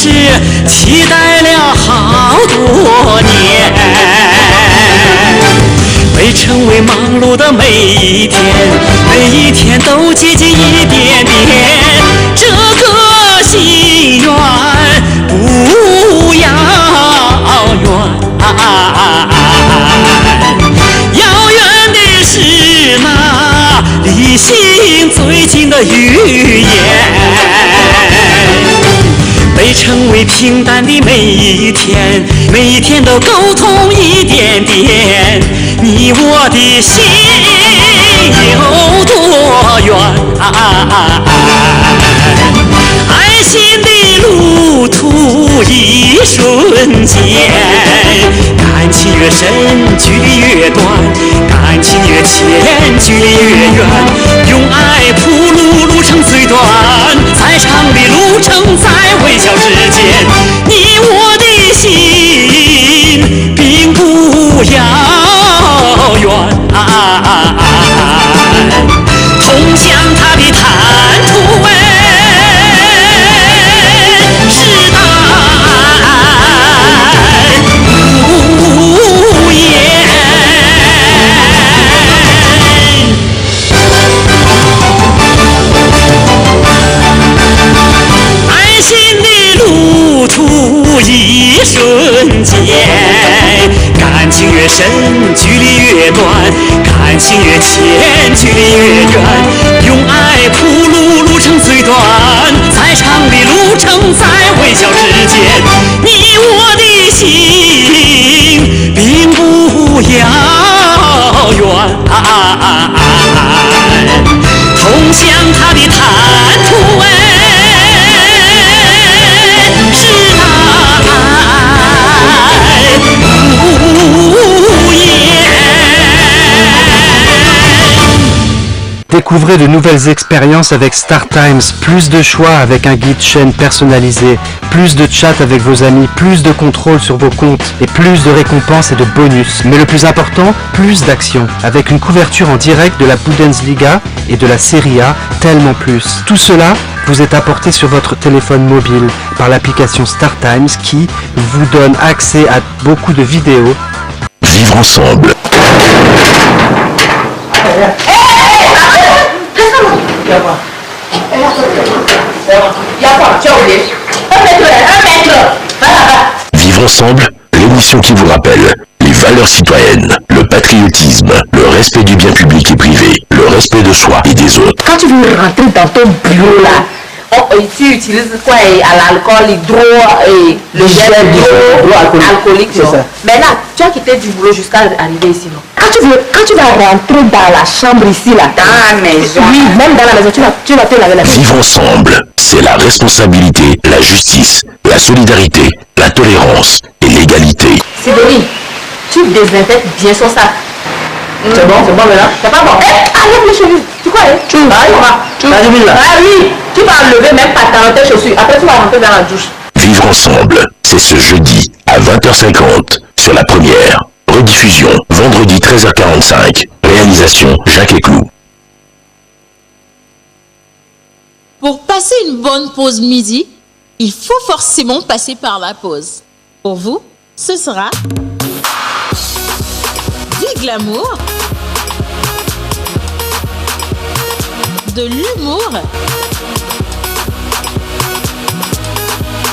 是期待了好多年，被成为忙碌的每一天，每一天都接近一点点，这个心愿不遥远。遥远的是那离心最近的语言，被成为平淡的每一天，每一天都沟通一点点，你我的心有多远？爱情的路途一瞬间，感情越深，距离越短；感情越浅，距离越远。用爱铺路，路程最短；再长的路程，在微笑之间。你我的心并不遥远，通向它的坦途。一瞬间，感情越深，距离越短；感情越浅，距离越远。用爱铺路，路程最短；再长的路程，在微笑之间。你我的心并不遥远，通向它的坦途。Découvrez de nouvelles expériences avec Star Times, plus de choix avec un guide chaîne personnalisé, plus de chat avec vos amis, plus de contrôle sur vos comptes et plus de récompenses et de bonus. Mais le plus important, plus d'action, avec une couverture en direct de la Bundesliga et de la Serie A, tellement plus. Tout cela vous est apporté sur votre téléphone mobile par l'application Star Times qui vous donne accès à beaucoup de vidéos. Vivre ensemble. Vivre ensemble, l'émission qui vous rappelle les valeurs citoyennes, le patriotisme, le respect du bien public et privé, le respect de soi et des autres. Quand tu veux rentrer dans ton bureau là, tu utilises quoi à l'alcool, le gel alcoolique. Maintenant, tu as quitté du boulot jusqu'à arriver ici, non? Quand tu vas rentrer dans la chambre ici là, dans la maison, oui, même dans la maison, tu vas te laver la main. Vivre ensemble, c'est la responsabilité, la justice, la solidarité, la tolérance et l'égalité. Sidonie, tu désinfectes bien son sac. C'est bon maintenant? C'est pas bon. Enlève les cheveux. Tu crois? Ah oui, tu vas enlever même pas tes chaussures. Après tu vas rentrer dans la douche. Vivre ensemble, c'est ce jeudi à 20h50 sur la première. Rediffusion vendredi 13h45. Réalisation Jacques Éclou. Pour passer une bonne pause midi, il faut forcément passer par la pause. Pour vous, ce sera du glamour, de l'humour,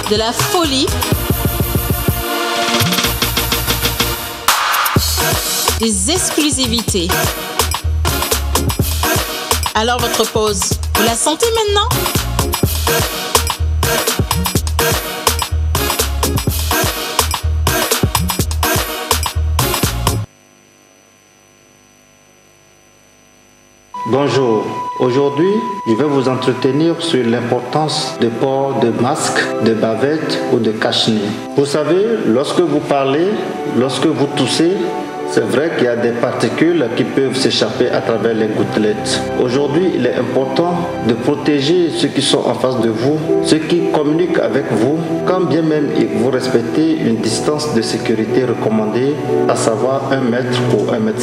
de la folie, des exclusivités. Alors votre pause, vous la sentez maintenant? Bonjour, aujourd'hui je vais vous entretenir sur l'importance du port de masques, de bavettes ou de cache-nez. Vous savez, lorsque vous parlez, lorsque vous toussez, C'est vrai qu'il y a des particules qui peuvent s'échapper à travers les gouttelettes. Aujourd'hui, il est important de protéger ceux qui sont en face de vous, ceux qui communiquent avec vous, quand bien même vous respectez une distance de sécurité recommandée, à savoir 1 mètre ou 1,50 m.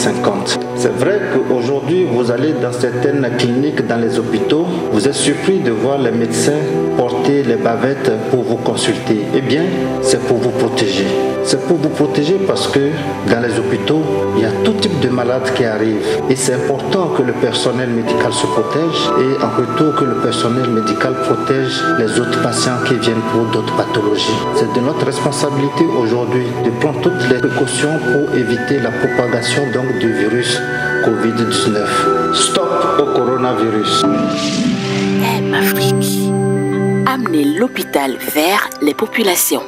C'est vrai qu'aujourd'hui, vous allez dans certaines cliniques, dans les hôpitaux, vous êtes surpris de voir les médecins porter les bavettes pour vous consulter. Eh bien, c'est pour vous protéger. C'est pour vous protéger parce que dans les hôpitaux, il y a tout type de malades qui arrivent. Et c'est important que le personnel médical se protège et en retour que le personnel médical protège les autres patients qui viennent pour d'autres pathologies. C'est de notre responsabilité aujourd'hui de prendre toutes les précautions pour éviter la propagation donc du virus Covid-19. Stop au coronavirus. Afrique. Amener l'hôpital vers les populations.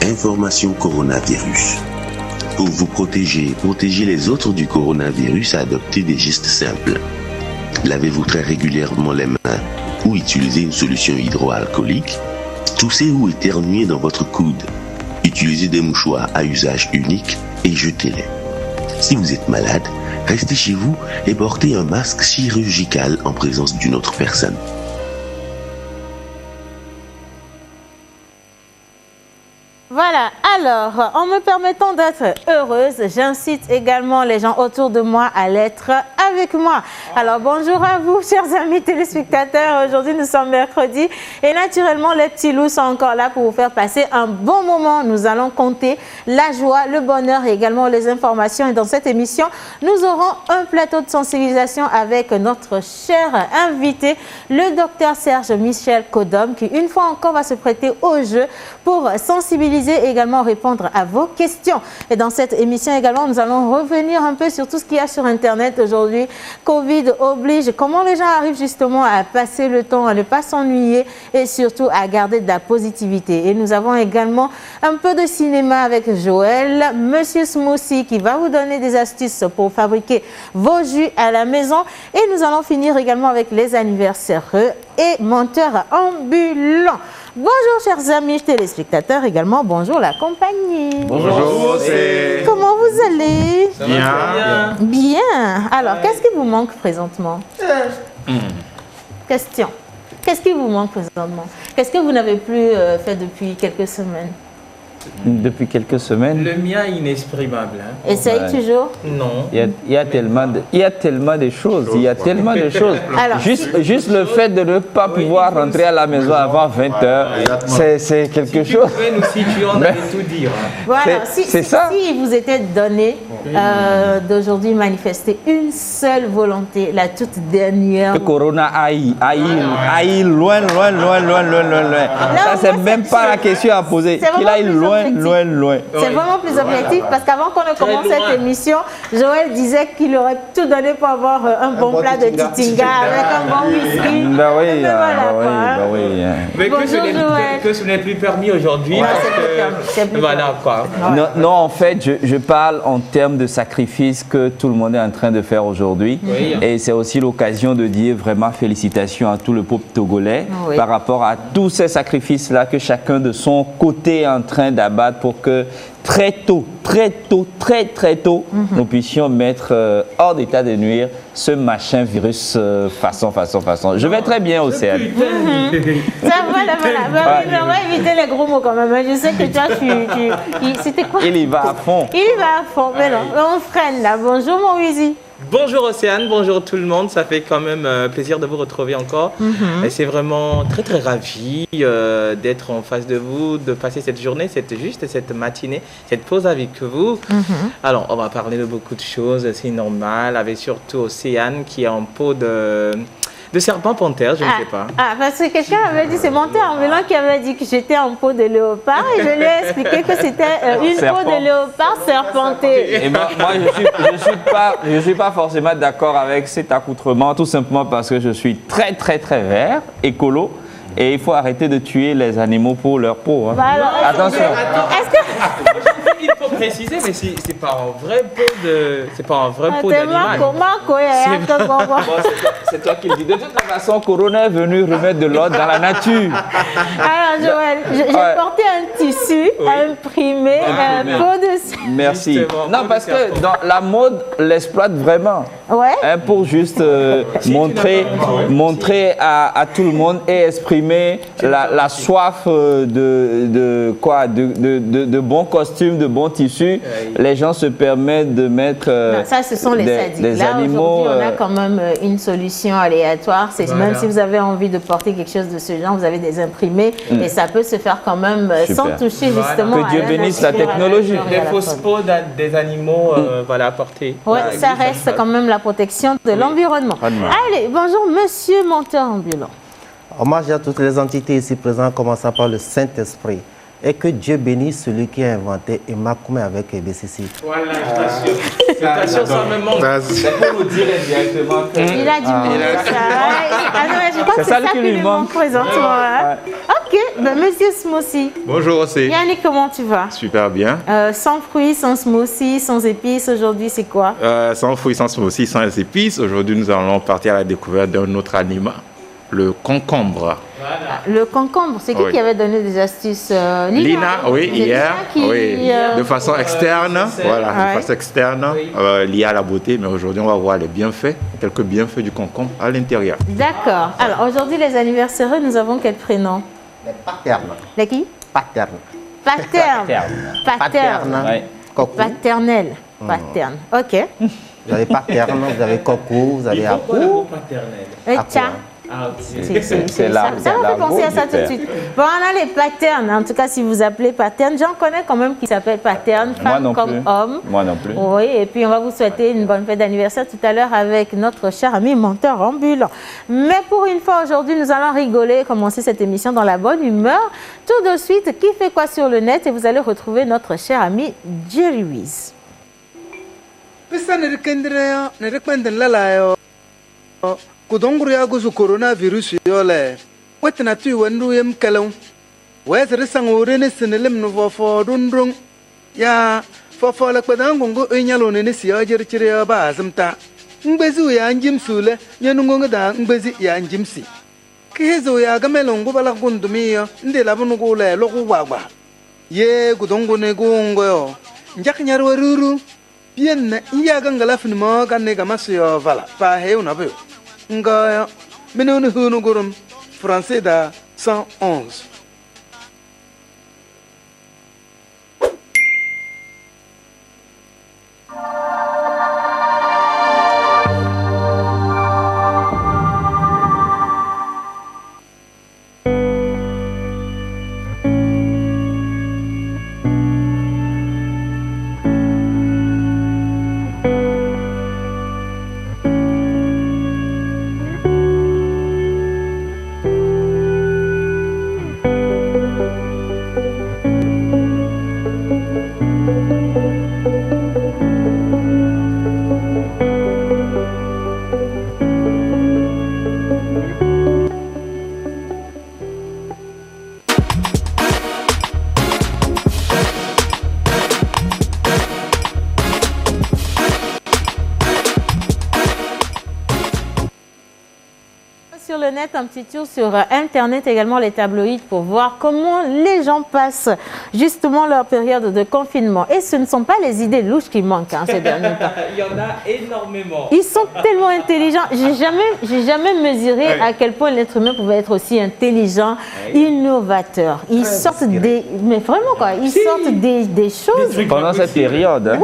Information coronavirus. Pour vous protéger les autres du coronavirus, adoptez des gestes simples. Lavez-vous très régulièrement les mains ou utilisez une solution hydroalcoolique. Toussez ou éternuez dans votre coude. Utilisez des mouchoirs à usage unique et jetez-les. Si vous êtes malade, restez chez vous et portez un masque chirurgical en présence d'une autre personne. Voilà, alors, en me permettant d'être heureuse, j'incite également les gens autour de moi à l'être avec moi. Alors, bonjour à vous, chers amis téléspectateurs. Aujourd'hui, nous sommes mercredi et naturellement, les petits loups sont encore là pour vous faire passer un bon moment. Nous allons compter la joie, le bonheur et également les informations. Et dans cette émission, nous aurons un plateau de sensibilisation avec notre cher invité, le docteur Serge Michel Kodom, qui une fois encore va se prêter au jeu pour sensibiliser et également répondre à vos questions. Et dans cette émission également, nous allons revenir un peu sur tout ce qu'il y a sur Internet aujourd'hui. Covid oblige, comment les gens arrivent justement à passer le temps, à ne pas s'ennuyer et surtout à garder de la positivité. Et nous avons également un peu de cinéma avec Joël, Monsieur Smoothie qui va vous donner des astuces pour fabriquer vos jus à la maison. Et nous allons finir également avec les anniversaires et menteurs ambulants. Bonjour chers amis téléspectateurs, également bonjour la compagnie. Bonjour, c'est... Comment vous allez? Bien. Bien. Alors, qu'est-ce qui vous manque présentement? Question. Qu'est-ce qui vous manque présentement? Qu'est-ce que vous n'avez plus fait depuis quelques semaines? Depuis quelques semaines. Le mien est inexprimable. Hein. Essaye toujours? Non. Il y a tellement de choses. Il y a tellement de choses. Alors, juste le fait de ne pas pouvoir rentrer à la maison avant 20h, c'est quelque chose. Si tu pouvais nous situer, on allait tout dire. Voilà, c'est ça. Si vous était donné d'aujourd'hui manifester une seule volonté, la toute dernière. Que Corona aille loin. Ça, c'est même pas la question à poser. Qu'il aille loin. C'est vraiment plus objectif parce qu'avant qu'on ne commence cette émission, Joël disait qu'il aurait tout donné pour avoir un bon plat de titinga avec un bon whisky. Mais que ce n'est plus permis aujourd'hui parce que voilà quoi. Non, en fait, je parle en termes de sacrifice que tout le monde est en train de faire aujourd'hui. Oui. Et c'est aussi l'occasion de dire vraiment félicitations à tout le peuple togolais par rapport à tous ces sacrifices-là que chacun de son côté est en train d'abattre pour que très tôt, nous puissions mettre hors d'état de nuire ce machin virus façon. Je vais très bien au CN. Ça, voilà. On va éviter les gros mots quand même. Je sais que toi, c'était quoi? Il y va à fond. Mais non, on freine là. Bonjour mon Wizi. Bonjour Océane, bonjour tout le monde. Ça fait quand même plaisir de vous retrouver encore. Et c'est vraiment très très ravi d'être en face de vous, de passer cette journée, cette matinée, cette pause avec vous. Alors, on va parler de beaucoup de choses, c'est normal, avec surtout Océane qui est en peau de serpent panthère, je ne sais pas. Ah, parce que quelqu'un avait dit, c'est Monteur Ambulant qui avait dit que j'étais en peau de léopard et je lui ai expliqué que c'était une peau de léopard serpentée. Et moi, je suis pas forcément d'accord avec cet accoutrement, tout simplement parce que je suis très très très vert, écolo, et il faut arrêter de tuer les animaux pour leur peau. Hein. Bah alors, attention. Il faut préciser, mais c'est pas un vrai pot d'animal. C'est toi qui le dis. De toute façon, Corona est venu remettre de l'ordre dans la nature. Alors, Joël, j'ai porté un tissu imprimé, peau de... Merci. Non, parce que dans la mode l'exploite vraiment. Ouais. Hein, pour juste montrer à tout le monde et exprimer la soif de bons costumes, de bons tissus. Les gens se permettent de mettre ça, ce sont les sadiques. des là, animaux. Aujourd'hui, on a quand même une solution aléatoire. Même si vous avez envie de porter quelque chose de ce genre, vous avez des imprimés et ça peut se faire quand même sans toucher justement que Dieu bénisse la technologie. Des fausses peaux des animaux portés. Oui, ça reste quand même la protection de l'environnement. Allez, bonjour Monsieur Monteur Ambulant. Hommage à toutes les entités ici présentes, commençant par le Saint-Esprit. Et que Dieu bénisse celui qui a inventé Emakume avec BCC. Voilà, je t'assure, ça me manque. C'est pour nous dire directement. Il a dit je crois que c'est ça qui lui manque présentement. Ok, Monsieur Smoothie. Bonjour aussi. Yannick, comment tu vas? Super bien. Sans fruits, sans smoothie, sans épices, aujourd'hui c'est quoi? Sans fruits, sans smoothie, sans épices. Aujourd'hui nous allons partir à la découverte d'un autre aliment, le concombre. Voilà. Le concombre, c'est qui avait donné des astuces? Lina, oui, hier, de façon externe, de façon externe, liée à la beauté, mais aujourd'hui on va voir les bienfaits, quelques bienfaits du concombre à l'intérieur. D'accord. Alors aujourd'hui les anniversaires, nous avons quel prénom? Les paternes. Les qui? Paternes. Paternel. Paterne. Ok. Vous avez paterne, vous avez coco, vous avez apou. Et tcha. Ça m'a fait penser à ça tout de suite. Bon, on a les patterns. En tout cas, si vous appelez pattern, j'en connais quand même qui s'appellent pattern, femme comme homme. Moi non plus. Oui, et puis on va vous souhaiter une bonne fête d'anniversaire tout à l'heure avec notre cher ami Monteur Ambulant. Mais pour une fois aujourd'hui, nous allons rigoler et commencer cette émission dans la bonne humeur. Tout de suite, qui fait quoi sur le net? Et vous allez retrouver notre cher ami Jerry Wiz. Kudongru ya gusu coronavirus yole wetina tu wendu yem kelon wezere sangore ne sinelem no fofo dundrung ya fofo la kpedangongo enyalo ne si ajerchire ya ba azmta ngbezu ya njim sule nyenungo da ngbezi ya njimsi kihezo ya gamelongo bala gundumi yo nde labunu gule logu wagwa ye kudongo ne gongo yo njak nyarwa ruru bien iya gangala finmo ganne gamasu yo vala pa heuna be Ngaya, menonu hunu gurum, français da 111. sur le net, un petit tour sur Internet, également les tabloïds, pour voir comment les gens passent justement leur période de confinement. Et ce ne sont pas les idées louches qui manquent ces derniers temps. Il y en a énormément. Ils sont tellement intelligents. J'ai jamais mesuré à quel point l'être humain pouvait être aussi intelligent, innovateur. Ils sortent des... Mais vraiment quoi, ils sortent des choses. Pendant cette période, hein,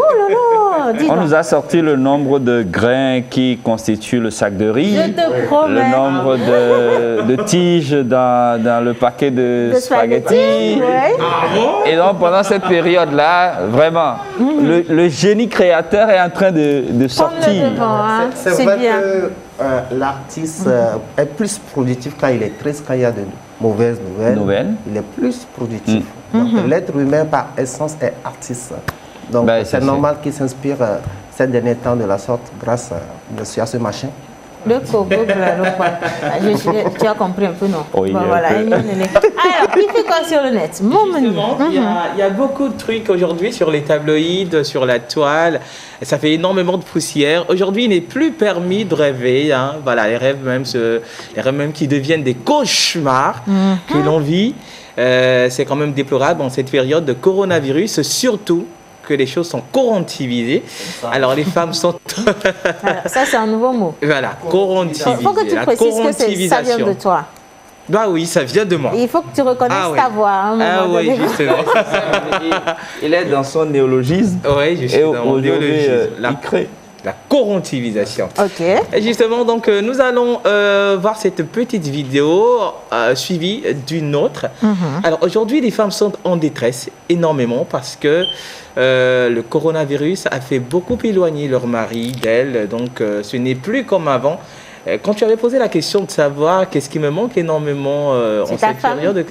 on nous a sorti le nombre de grains qui constituent le sac de riz, le nombre de tiges dans le paquet de spaghettis. Ouais. Et donc pendant cette période-là, vraiment, le génie créateur est en train de sortir. C'est vrai que l'artiste est plus productif quand il est triste, quand il y a de mauvaises nouvelles. Il est plus productif. Donc l'être humain par essence est artiste. Donc c'est normal qu'il s'inspire ces derniers temps de la sorte grâce à ce machin. Le coco, tu as compris un peu, non? Oui, voilà. Alors, il fait quoi sur le net? Il y a beaucoup de trucs aujourd'hui sur les tabloïds, sur la toile. Ça fait énormément de poussière. Aujourd'hui, il n'est plus permis de rêver. Hein. Voilà, les rêves même qui deviennent des cauchemars que l'on vit. C'est quand même déplorable en cette période de coronavirus, surtout que les choses sont correctivisées. Alors les femmes sont... Alors, ça c'est un nouveau mot. Voilà, correctivisées. Il faut que tu précises que ça vient de toi. Bah oui, ça vient de moi. Il faut que tu reconnaisses ta voix. À un moment oui, justement. Il est dans son néologisme. Oui, justement. Il crée. La correctivisation. Ok. Et justement, donc, nous allons voir cette petite vidéo suivie d'une autre. Alors, aujourd'hui, les femmes sont en détresse énormément parce que le coronavirus a fait beaucoup éloigner leur mari d'elles. Donc, ce n'est plus comme avant. Quand tu avais posé la question de savoir qu'est-ce qui me manque énormément en cette période,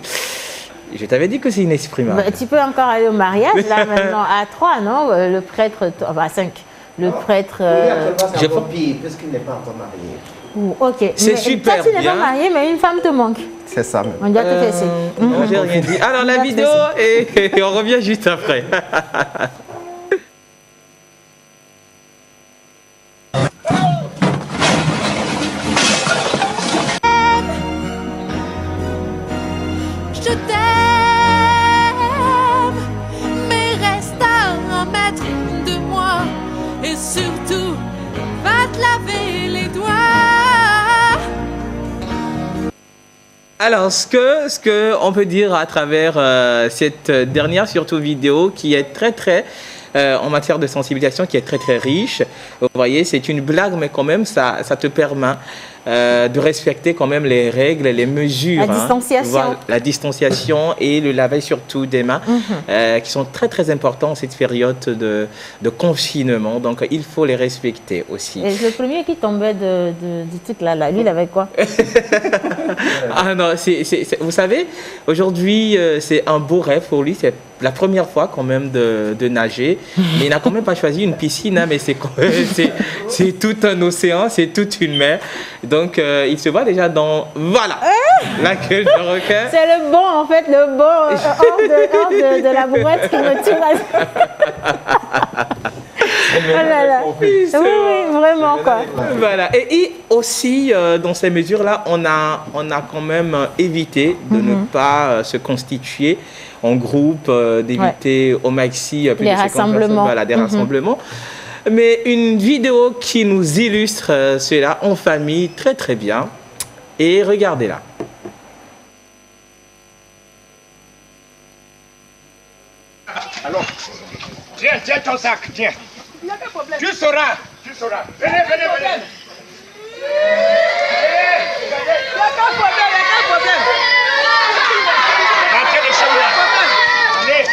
je t'avais dit que c'est inexprimable. Tu peux encore aller au mariage, là, maintenant, à 3, non? Le prêtre, à 5. Le prêtre... J'ai compris, puisqu'il n'est pas encore marié. Ok. C'est super bien. Toi, tu n'es pas marié, mais une femme te manque. C'est ça même. On doit te laisser. Non, j'ai rien dit. Alors, la vidéo, et on revient juste après. Je t'aime, mais reste à 1 mètre de moi. Et surtout, va te laver les doigts. Alors, ce que on peut dire à travers cette dernière, surtout vidéo, qui est très en matière de sensibilisation, qui est très riche. Vous voyez, c'est une blague, mais quand même, ça te permet de respecter quand même les règles, les mesures. La distanciation. La distanciation et le lavage surtout des mains, qui sont très importants en cette période de confinement. Donc, il faut les respecter aussi. Et le premier qui tombait du truc là, lui, il avait quoi? Ah non, vous savez, aujourd'hui, c'est un beau rêve pour lui. C'est la première fois quand même de nager. Mais il n'a quand même pas choisi une piscine, hein, mais c'est tout un océan, c'est toute une mer. Donc, il se voit déjà dans... Voilà, la queue de requin. C'est le bon, en fait, le bon hors de la brouette qui me tire à... Oh là là. Oui, vraiment quoi. Voilà. Et aussi, dans ces mesures-là, on a quand même évité de ne pas se constituer en groupe, d'éviter au maxi les rassemblements. Voilà, des rassemblements. Mais une vidéo qui nous illustre cela en famille très bien. Et regardez-la. Alors, tiens ton sac, tiens. Tu sauras. Venez. Il n'y a pas de problème. Entrez les chambres là. Allez.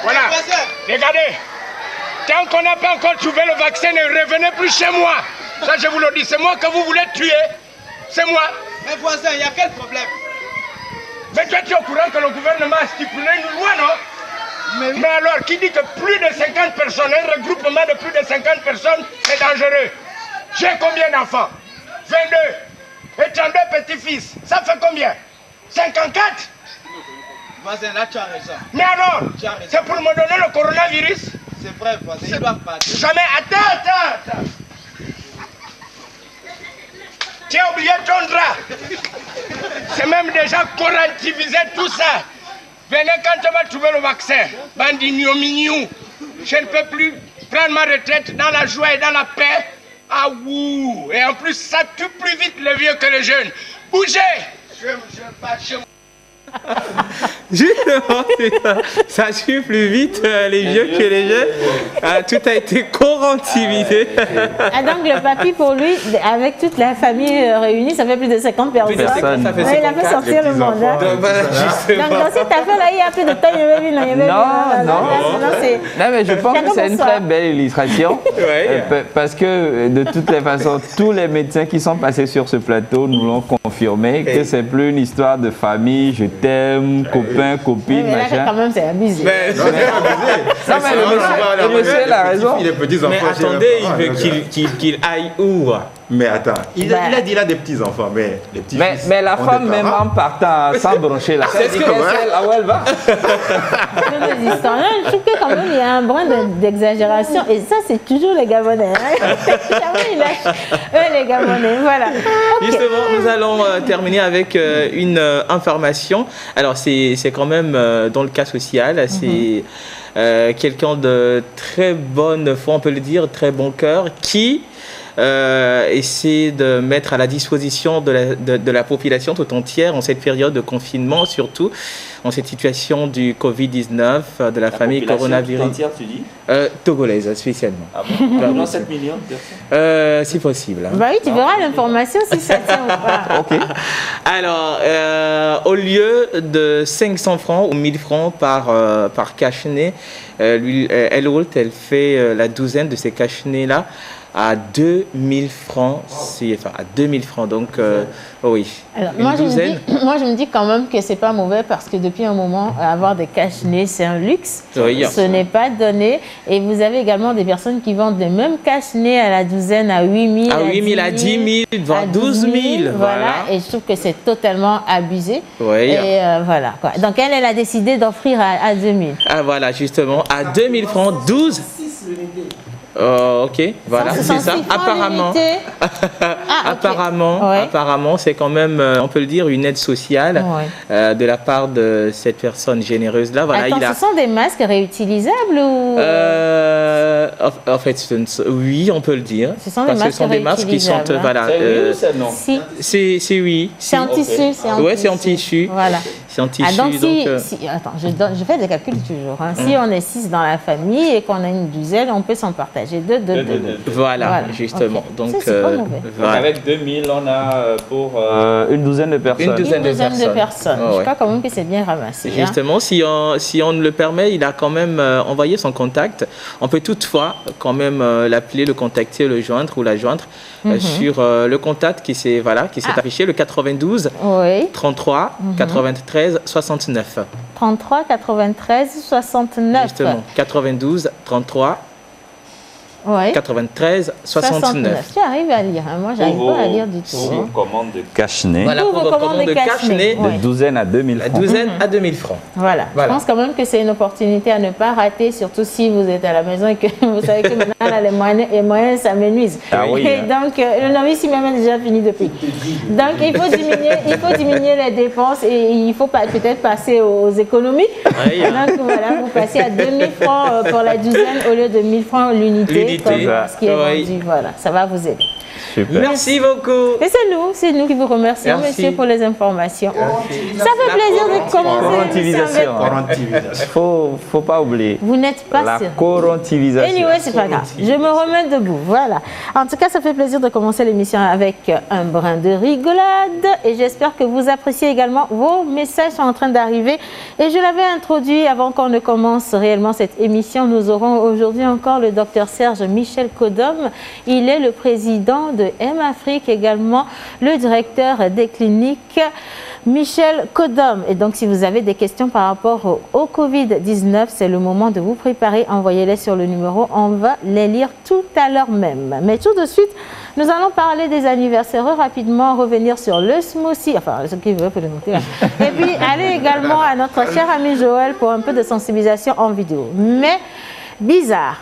Voilà. Regardez. Tant qu'on n'a pas encore trouvé le vaccin, ne revenez plus chez moi. Ça, je vous le dis. C'est moi que vous voulez tuer. C'est moi. Mais voisin, il y a quel problème? Mais toi, tu es au courant que le gouvernement a stipulé une loi, non? Mais alors, qui dit que plus de 50 personnes, un regroupement de plus de 50 personnes, c'est dangereux? J'ai combien d'enfants? 22. Et 32 petits-fils. Ça fait combien? 54? Voisin, là, tu as raison. Mais alors, c'est pour me donner le coronavirus? C'est vrai, voisin, ils doivent partir. Jamais, attends. Tu as oublié ton drap. C'est même déjà correctivisé tout ça. Venez quand tu vas trouver le vaccin. Bandi mignon. Je ne peux plus prendre ma retraite dans la joie et dans la paix. Ah ouh. Et en plus, ça tue plus vite les vieux que les jeunes. Bougez. Je pars chez moi. Justement, ça suit plus vite les vieux que les jeunes. Tout a été correctivisé. Ah, donc le papy, pour lui, avec toute la famille réunie, ça fait plus de 50 personnes. Il a fait sortir le mandat. Donc dans cette affaire-là, il y a plus de temps, il y avait vu. Non, mais je pense que c'est une très belle illustration. Parce que de toutes les façons, tous les médecins qui sont passés sur ce plateau nous l'ont confirmé que c'est plus une histoire de famille, je t'aime, copain, copine, mais là, machin. quand même, c'est abusé. Non, mais le monsieur a raison. Mais attendez, il veut qu'il aille où? Mais attends, il a dit là des petits-enfants, mais les petits mais la femme, même en partant sans broncher, là, est-ce qu'elle sait là où elle va? Je trouve que quand même, il y a un brin d'exagération. Et ça, c'est toujours les Gabonais. Les Gabonais, voilà. Okay. Justement, nous allons terminer avec une information. Alors, c'est quand même dans le cas social, c'est quelqu'un de très bonne foi, on peut le dire, très bon cœur, qui essaie de mettre à la disposition de la population tout entière en cette période de confinement, surtout en cette situation du Covid-19, de la famille coronavirus. Entière, tu dis togolaise, spécialement. Ah bon? 7 millions de personnes si possible. Hein. Bah oui, tu verras l'information si ça tient ou pas. Ok. Alors, au lieu de 500 francs ou 1000 francs par cache-nez, elle fait la douzaine de ces cache-nez-là à 2000 francs CFA, à 2000 francs, donc oui. Alors, moi je me dis quand même que c'est pas mauvais parce que depuis un moment, avoir des cache-nez, c'est un luxe. Oui. Ce n'est pas donné. Et vous avez également des personnes qui vendent les mêmes cache-nez à la douzaine à 8 000, à 8 000, à 10 000, voire 12 000. Voilà, et je trouve que c'est totalement abusé. Oui. Et voilà, quoi. Donc elle a décidé d'offrir à 2 000. Ah voilà, justement, à 2000 francs, 12. Ok, voilà, c'est ça. Apparemment, apparemment, c'est quand même, on peut le dire, une aide sociale de la part de cette personne généreuse-là. Voilà, attends, ce sont des masques réutilisables ou en fait, oui, on peut le dire. Ce sont des masques, ce sont des masques qui sont, voilà. C'est non. C'est oui. C'est en tissu. Ouais, c'est en tissu. Voilà. C'est en tissu. Donc, attends, je fais des calculs toujours. Hein. Si on est 6 dans la famille et qu'on a une douzaine, on peut s'en partager. Deux. Voilà, justement. Okay. Donc, c'est pas mauvais. Voilà. Avec 2000, on a pour une douzaine de personnes. Une douzaine de personnes. Je crois quand même que c'est bien ramassé. Justement, hein. si on le permet, il a quand même envoyé son contact. On peut toutefois quand même l'appeler, le contacter, le joindre ou la joindre sur le contact qui s'est affiché, le 92 33 93 69. 33 93 69. Justement, 92 33 93 69. Tu arrives à lire, hein? Moi j'arrive pas à lire du tout. Pour vos commandes de cache-nez. Voilà, pour vos commandes de cache-nez. De douzaine à 2000 francs. Douzaine à 2000 francs. Voilà. Je pense quand même que c'est une opportunité à ne pas rater, surtout si vous êtes à la maison et que vous savez que maintenant là, les moyens s'amenuisent. Ah oui. Et donc, le novice même est déjà fini depuis. Donc il faut diminuer les dépenses et il faut peut-être passer aux économies. Donc voilà, vous passez à 2000 francs pour la douzaine au lieu de 1000 francs l'unité. Ce qui est vendu, voilà, ça va vous aider. Super. Merci beaucoup. Et c'est nous qui vous remercions, monsieur, pour les informations. Ça fait plaisir de commencer. Faut pas oublier. Vous n'êtes pas la sérieux. corontivisation. Anyway, c'est pas grave. Je me remets debout. Voilà. En tout cas, ça fait plaisir de commencer l'émission avec un brin de rigolade. Et j'espère que vous appréciez également. Vos messages sont en train d'arriver. Et je l'avais introduit avant qu'on ne commence réellement cette émission. Nous aurons aujourd'hui encore le docteur Serge Michel Kodom. Il est le président président de M-Afrique, également le directeur des cliniques, Michel Kodom. Et donc, si vous avez des questions par rapport au Covid-19, c'est le moment de vous préparer. Envoyez-les sur le numéro. On va les lire tout à l'heure même. Mais tout de suite, nous allons parler des anniversaires rapidement, revenir sur le smoothie. Enfin, ce qui veut peut le noter. Et puis, aller également à notre cher ami Joël pour un peu de sensibilisation en vidéo. Mais bizarre.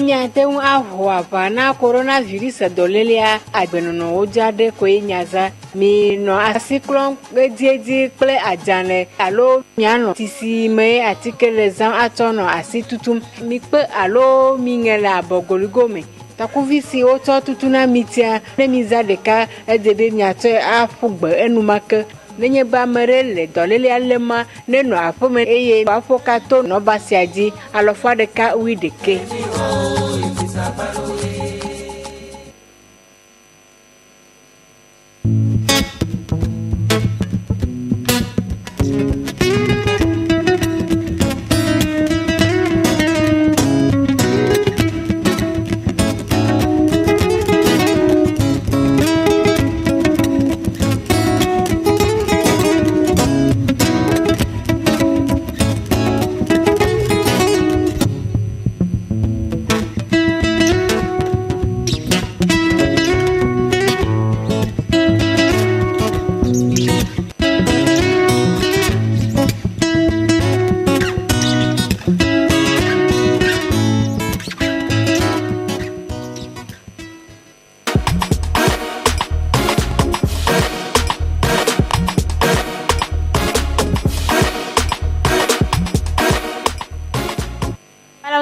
Nyateun ahwa na coronavirus dolelia agbenono ojade ko nyaza mi no asiklon edieji ple ajane alo miano tisi me atikele zan atono asitutum mi pe alo mingela bogoligome takuvisi oto tutuna mitia ne mizadeka edebe miate afugbe enumake nenye ba merele dolelia lema ne no afome eye afokato no basiaji alofwa deka wideke.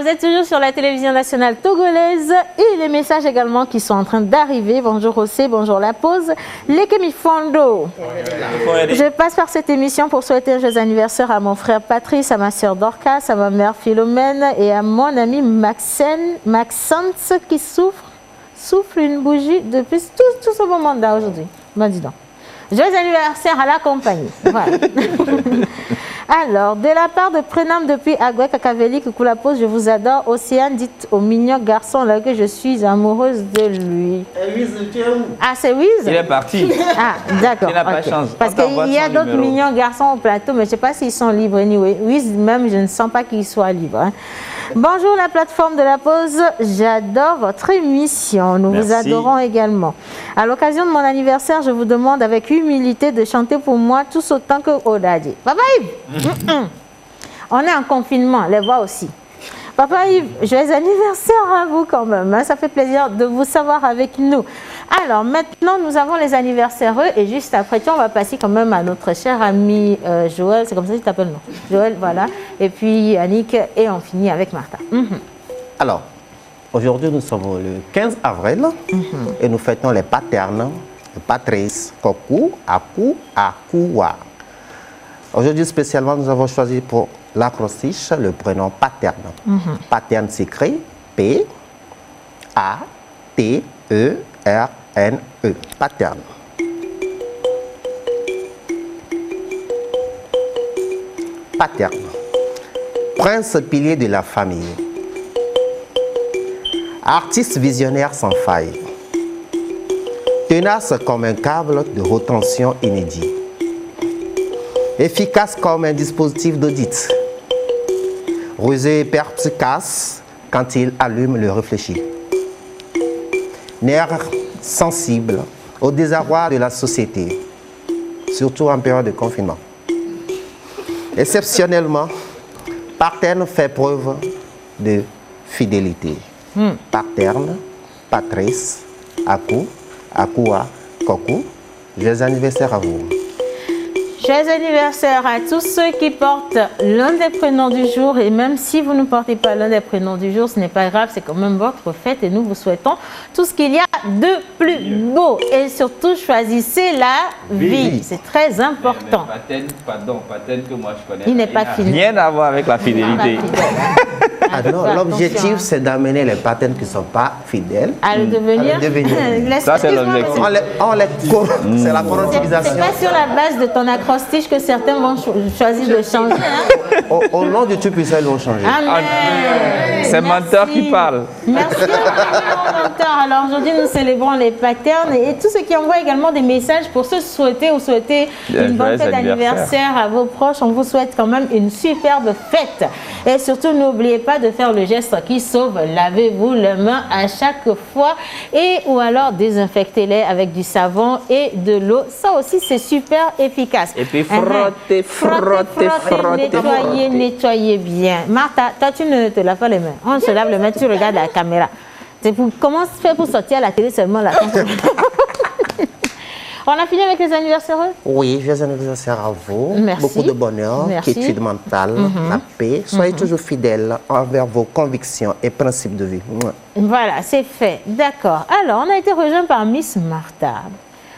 Vous êtes toujours sur la télévision nationale togolaise et les messages également qui sont en train d'arriver. Bonjour José, bonjour La Pause. Lekemi Fondo. Je passe par cette émission pour souhaiter un joyeux anniversaire à mon frère Patrice, à ma soeur Dorcas, à ma mère Philomène et à mon ami Maxence qui souffle une bougie depuis tout ce moment-là aujourd'hui. Ben, dis donc. Joyeux anniversaire à la compagnie. Voilà. Alors, de la part de Prénam depuis Agoué Kakaveli, Coucou La Pause, je vous adore. Océane, dites au mignon garçon là que je suis amoureuse de lui. Ah, c'est Wiz? Il est parti. Ah, d'accord. Il n'a pas de chance. Parce qu'il y a d'autres mignons garçons au plateau, mais je ne sais pas s'ils sont libres. Anyway. Wiz, même, je ne sens pas qu'ils soient libres. Hein. Bonjour la plateforme de La Pause, j'adore votre émission, nous Merci. Vous adorons également. À l'occasion de mon anniversaire, je vous demande avec humilité de chanter pour moi tous autant que Odadi. Papa Yves, on est en confinement, les voix aussi. Papa Yves, joyeux anniversaire à vous quand même, hein. Ça fait plaisir de vous savoir avec nous. Alors maintenant, nous avons les anniversaires et juste après, on va passer quand même à notre cher ami Joël, c'est comme ça que tu t'appelles, non? Joël, voilà. Et puis Annick, et on finit avec Martha. Alors, aujourd'hui, nous sommes le 15 avril et nous fêtons les paternes, Patrice, Koku, Aku, Akuwa. Aujourd'hui, spécialement, nous avons choisi pour l'acrostiche le prénom paterne. Paterne s'écrit P-A-T-E-R-N-E. Paterne. Paterne. Prince pilier de la famille. Artiste visionnaire sans faille. Tenace comme un câble de retention inédit. Efficace comme un dispositif d'audit. Rusé et perspicace quand il allume le réfléchi. Nerf sensible au désarroi de la société, surtout en période de confinement. Exceptionnellement, Paterne fait preuve de fidélité. Paterne, Patrice, Aku, Akua, Koku, joyeux anniversaire à vous. Joyeux anniversaire à tous ceux qui portent l'un des prénoms du jour. Et même si vous ne portez pas l'un des prénoms du jour, ce n'est pas grave, c'est quand même votre fête. Et nous vous souhaitons tout ce qu'il y a de plus beau. Et surtout, choisissez la vie. C'est très important. Paten que moi je connais. Il n'est pas fidèle. Rien à voir avec la fidélité. Ah non, l'objectif c'est d'amener les patentes qui ne sont pas fidèles à le devenir. Ça c'est l'objectif. C'est la coronisation. C'est pas sur la base de ton acrostiche que certains vont choisir de changer. Hein? Au nom de Dieu, ils vont changer. Amen. C'est menteur qui parle. Merci menteur. Alors aujourd'hui, nous célébrons les paternes et tous ceux qui envoient également des messages pour se souhaiter ou souhaiter une bonne fête d'anniversaire à vos proches. On vous souhaite quand même une superbe fête. Et surtout, n'oubliez pas de faire le geste qui sauve. Lavez-vous les mains à chaque fois et ou alors désinfectez-les avec du savon et de l'eau. Ça aussi, c'est super efficace. Et puis frottez. Nettoyez bien. Martha, toi, tu ne te laves pas les mains. On se lave les mains, tu regardes la caméra. Comment se fait pour sortir à la télé seulement là? On a fini avec les anniversaires? Oui, joyeux anniversaire à vous. Merci. Beaucoup de bonheur, quiétude mentale, la paix. Soyez toujours fidèles envers vos convictions et principes de vie. Voilà, c'est fait. D'accord. Alors, on a été rejoint par Miss Martha.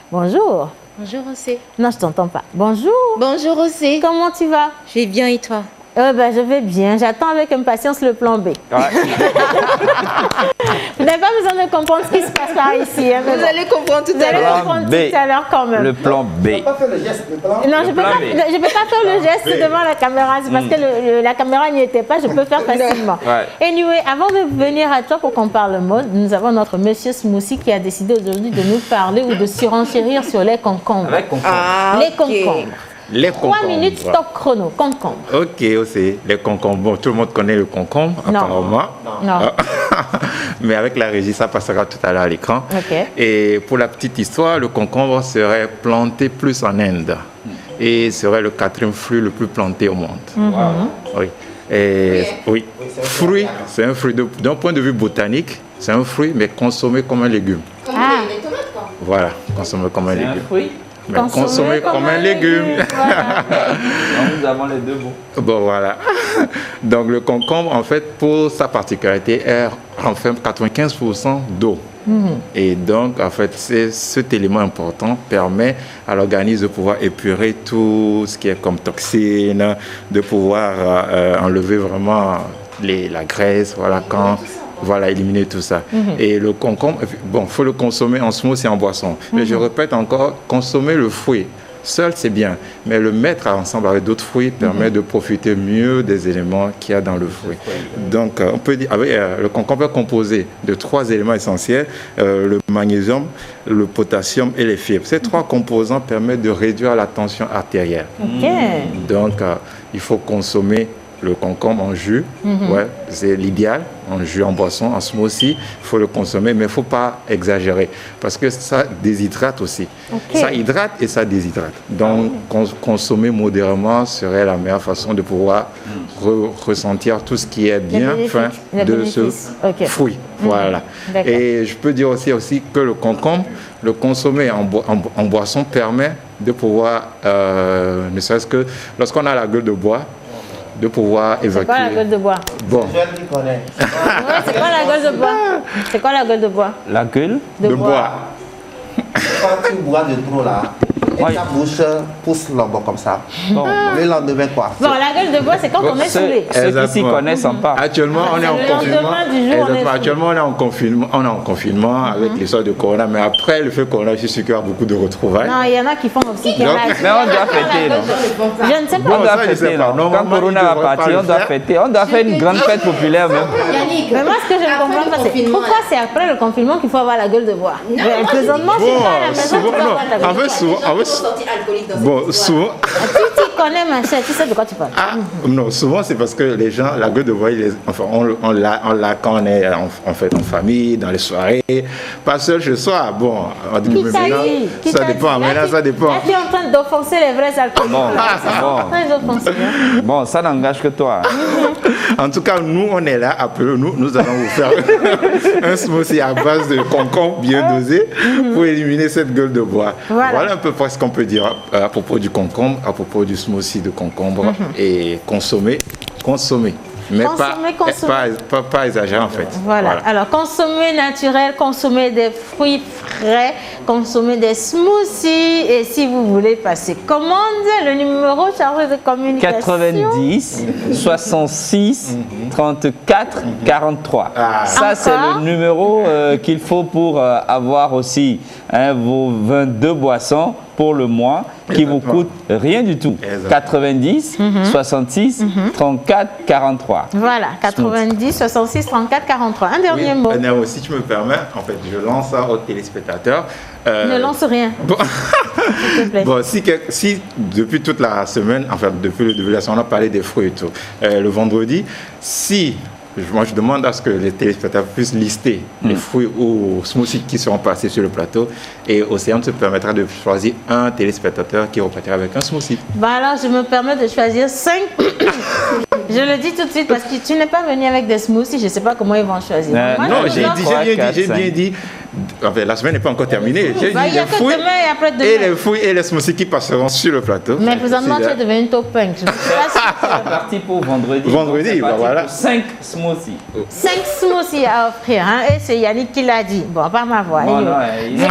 Bonjour. Bonjour, Rosé. Non, je t'entends pas. Bonjour. Bonjour, Rosé. Comment tu vas? Je vais bien et toi? Je vais bien. J'attends avec impatience le plan B. Ouais. Vous n'avez pas besoin de comprendre ce qui se passe par ici. Hein, vous allez comprendre tout à l'heure quand même. Le plan B. Tu ne peux pas faire le geste. Non, je ne peux pas faire le geste devant la caméra. C'est parce que la caméra n'y était pas. Je peux faire facilement. Ouais. Anyway, avant de venir à toi pour qu'on parle mode, nous avons notre monsieur Smoussi qui a décidé aujourd'hui de nous parler ou de surenchérir sur les concombres. Les concombres. Les concombres. 3 minutes, stop chrono, concombre. Ok, aussi, les concombres. Bon, tout le monde connaît le concombre, apparemment. Non. Mais avec la régie, ça passera tout à l'heure à l'écran. Okay. Et pour la petite histoire, le concombre serait planté plus en Inde. Et serait le 4e fruit le plus planté au monde. Oui. Et, oui. Fruit, c'est un fruit. D'un point de vue botanique, c'est un fruit, mais consommé comme un légume. Comme les tomates, quoi. Voilà, consommé comme un légume. Un fruit. Mais consommer comme un légume. Voilà. Donc nous avons les deux mots. Bon, voilà. Donc le concombre, en fait, pour sa particularité, renferme 95% d'eau. Et donc, en fait, cet élément important permet à l'organisme de pouvoir épurer tout ce qui est comme toxines, de pouvoir enlever vraiment la graisse, voilà, éliminer tout ça. Et le concombre, bon, il faut le consommer en smoothie et en boisson. Mais je répète encore, consommer le fruit seul, c'est bien. Mais le mettre ensemble avec d'autres fruits permet de profiter mieux des éléments qu'il y a dans le fruit. Donc, on peut dire, le concombre est composé de 3 éléments essentiels, le magnésium, le potassium et les fibres. Ces 3 composants permettent de réduire la tension artérielle. Donc, il faut consommer le concombre en jus, c'est l'idéal, en jus, en boisson, en smoothie, il faut le consommer, mais il ne faut pas exagérer, parce que ça déshydrate aussi. Ça hydrate et ça déshydrate. Donc, consommer modérément serait la meilleure façon de pouvoir ressentir tout ce qui est bien fin de ce fruit. Voilà. Et je peux dire aussi que le concombre, le consommer en boisson permet de pouvoir, ne serait-ce que lorsqu'on a la gueule de bois, de pouvoir évacuer. C'est quoi la gueule de bois? Bon. Je connais. C'est quoi la gueule de bois? C'est quoi la gueule de bois? La gueule de bois. Quand tu bois de trop là, et ta bouche pousse le bord comme ça. Le lendemain quoi? Bon, la gueule de bois, c'est quand on est saoulé. Ceux qui s'y connaissent en parlent. Actuellement, on est en confinement. Actuellement, on est en confinement avec l'histoire de Corona, mais après le fait Corona, je suis sûr qu'il y aura beaucoup de retrouvailles. Non, il y en a qui font aussi. Mais on doit fêter, non? Je ne sais pas. On doit fêter, non? Quand Corona va partir, on doit fêter. On doit faire une grande fête populaire même. Mais moi, ce que je ne comprends pas, c'est pourquoi c'est après le confinement qu'il faut avoir la gueule de bois? Présentement, c'est pas à la maison. En fait, souvent. Bon, souvent. connais ma chère, tu sais de quoi tu parles. Non, souvent c'est parce que les gens, la gueule de bois, enfin, on la connaît en fait en famille, dans les soirées, pas seul chez soi. Bon, on dit que maintenant, ça dépend. Maintenant, ça dépend. Là, tu es en train d'offenser les vrais alcooliques. Bon, ça n'engage que toi. En tout cas, nous, on est là, appelez-nous, nous allons vous faire un smoothie à base de concombre bien dosé pour éliminer cette gueule de bois. Voilà un peu ce qu'on peut dire à propos du concombre, à propos du smoothie de concombre et consommer. Mais pas exagéré en fait. Voilà. Alors, consommer naturel, consommer des fruits frais, consommer des smoothies. Et si vous voulez passer commande, le numéro chargé de communication. 90 66 34 43. Ça, c'est le numéro qu'il faut pour avoir aussi vos 22 boissons pour le mois qui vous coûte rien du tout. 90 66 34 43. Voilà, 90 66 34 43. Un dernier mot. Si tu me permets, en fait, je lance ça aux téléspectateurs. Ne lance rien. Bon, si depuis toute la semaine, enfin depuis le début de la semaine, on a parlé des fruits et tout, le vendredi, moi, je demande à ce que les téléspectateurs puissent lister les fruits ou smoothies qui seront passés sur le plateau. Et Océane se permettra de choisir un téléspectateur qui repartira avec un smoothie. Alors, je me permets de choisir 5. Je le dis tout de suite parce que tu n'es pas venu avec des smoothies. Je ne sais pas comment ils vont choisir. Non, j'ai bien dit. Enfin, la semaine n'est pas encore terminée. J'ai dit les fruits et les smoothies qui passeront sur le plateau. Mais présentement, tu es devenu top punk. C'est parti pour vendredi. Vendredi, voilà. 5 smoothies. 5 smoothies à offrir. Et c'est Yannick qui l'a dit. Bon, pas ma voix. Non, il n'a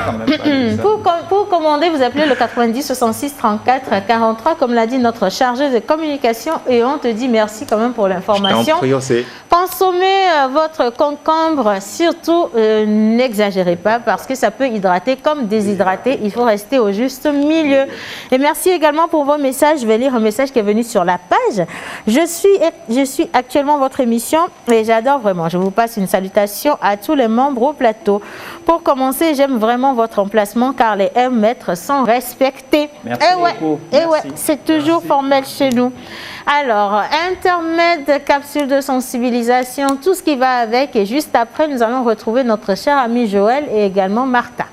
quand même pas dit ça. Pour commander, vous appelez le 90 66 34 43, comme l'a dit notre chargé de communication. Et on te dit merci quand même pour l'information. Consommez votre concombre, surtout n'exagérez pas parce que ça peut hydrater comme déshydrater. Il faut rester au juste milieu. Et merci également pour vos messages. Je vais lire un message qui est venu sur la page. Je suis actuellement votre émission et j'adore vraiment. Je vous passe une salutation à tous les membres au plateau. Pour commencer, j'aime vraiment votre emplacement car les M maîtres sont respectés. Merci beaucoup. C'est toujours formel chez nous. Alors, intermède, capsule de sensibilisation, tout ce qui va avec. Et juste après, nous allons retrouver notre cher ami Joël et également Martha.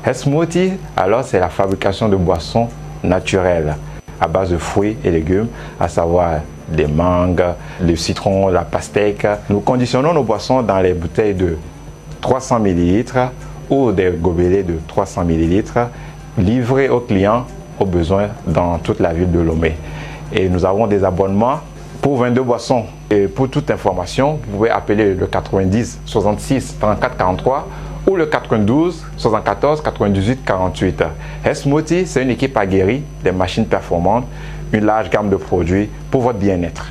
Un smoothie, alors c'est la fabrication de boissons naturelles à base de fruits et légumes, à savoir des mangues, le citron, la pastèque. Nous conditionnons nos boissons dans les bouteilles de 300 ml ou des gobelets de 300 ml livrés aux clients au besoin dans toute la ville de Lomé. Et nous avons des abonnements pour 22 boissons. Et pour toute information, vous pouvez appeler le 90 66 34 43 ou le 92 74 98 48. Smoothie, c'est une équipe aguerrie, des machines performantes, une large gamme de produits pour votre bien-être.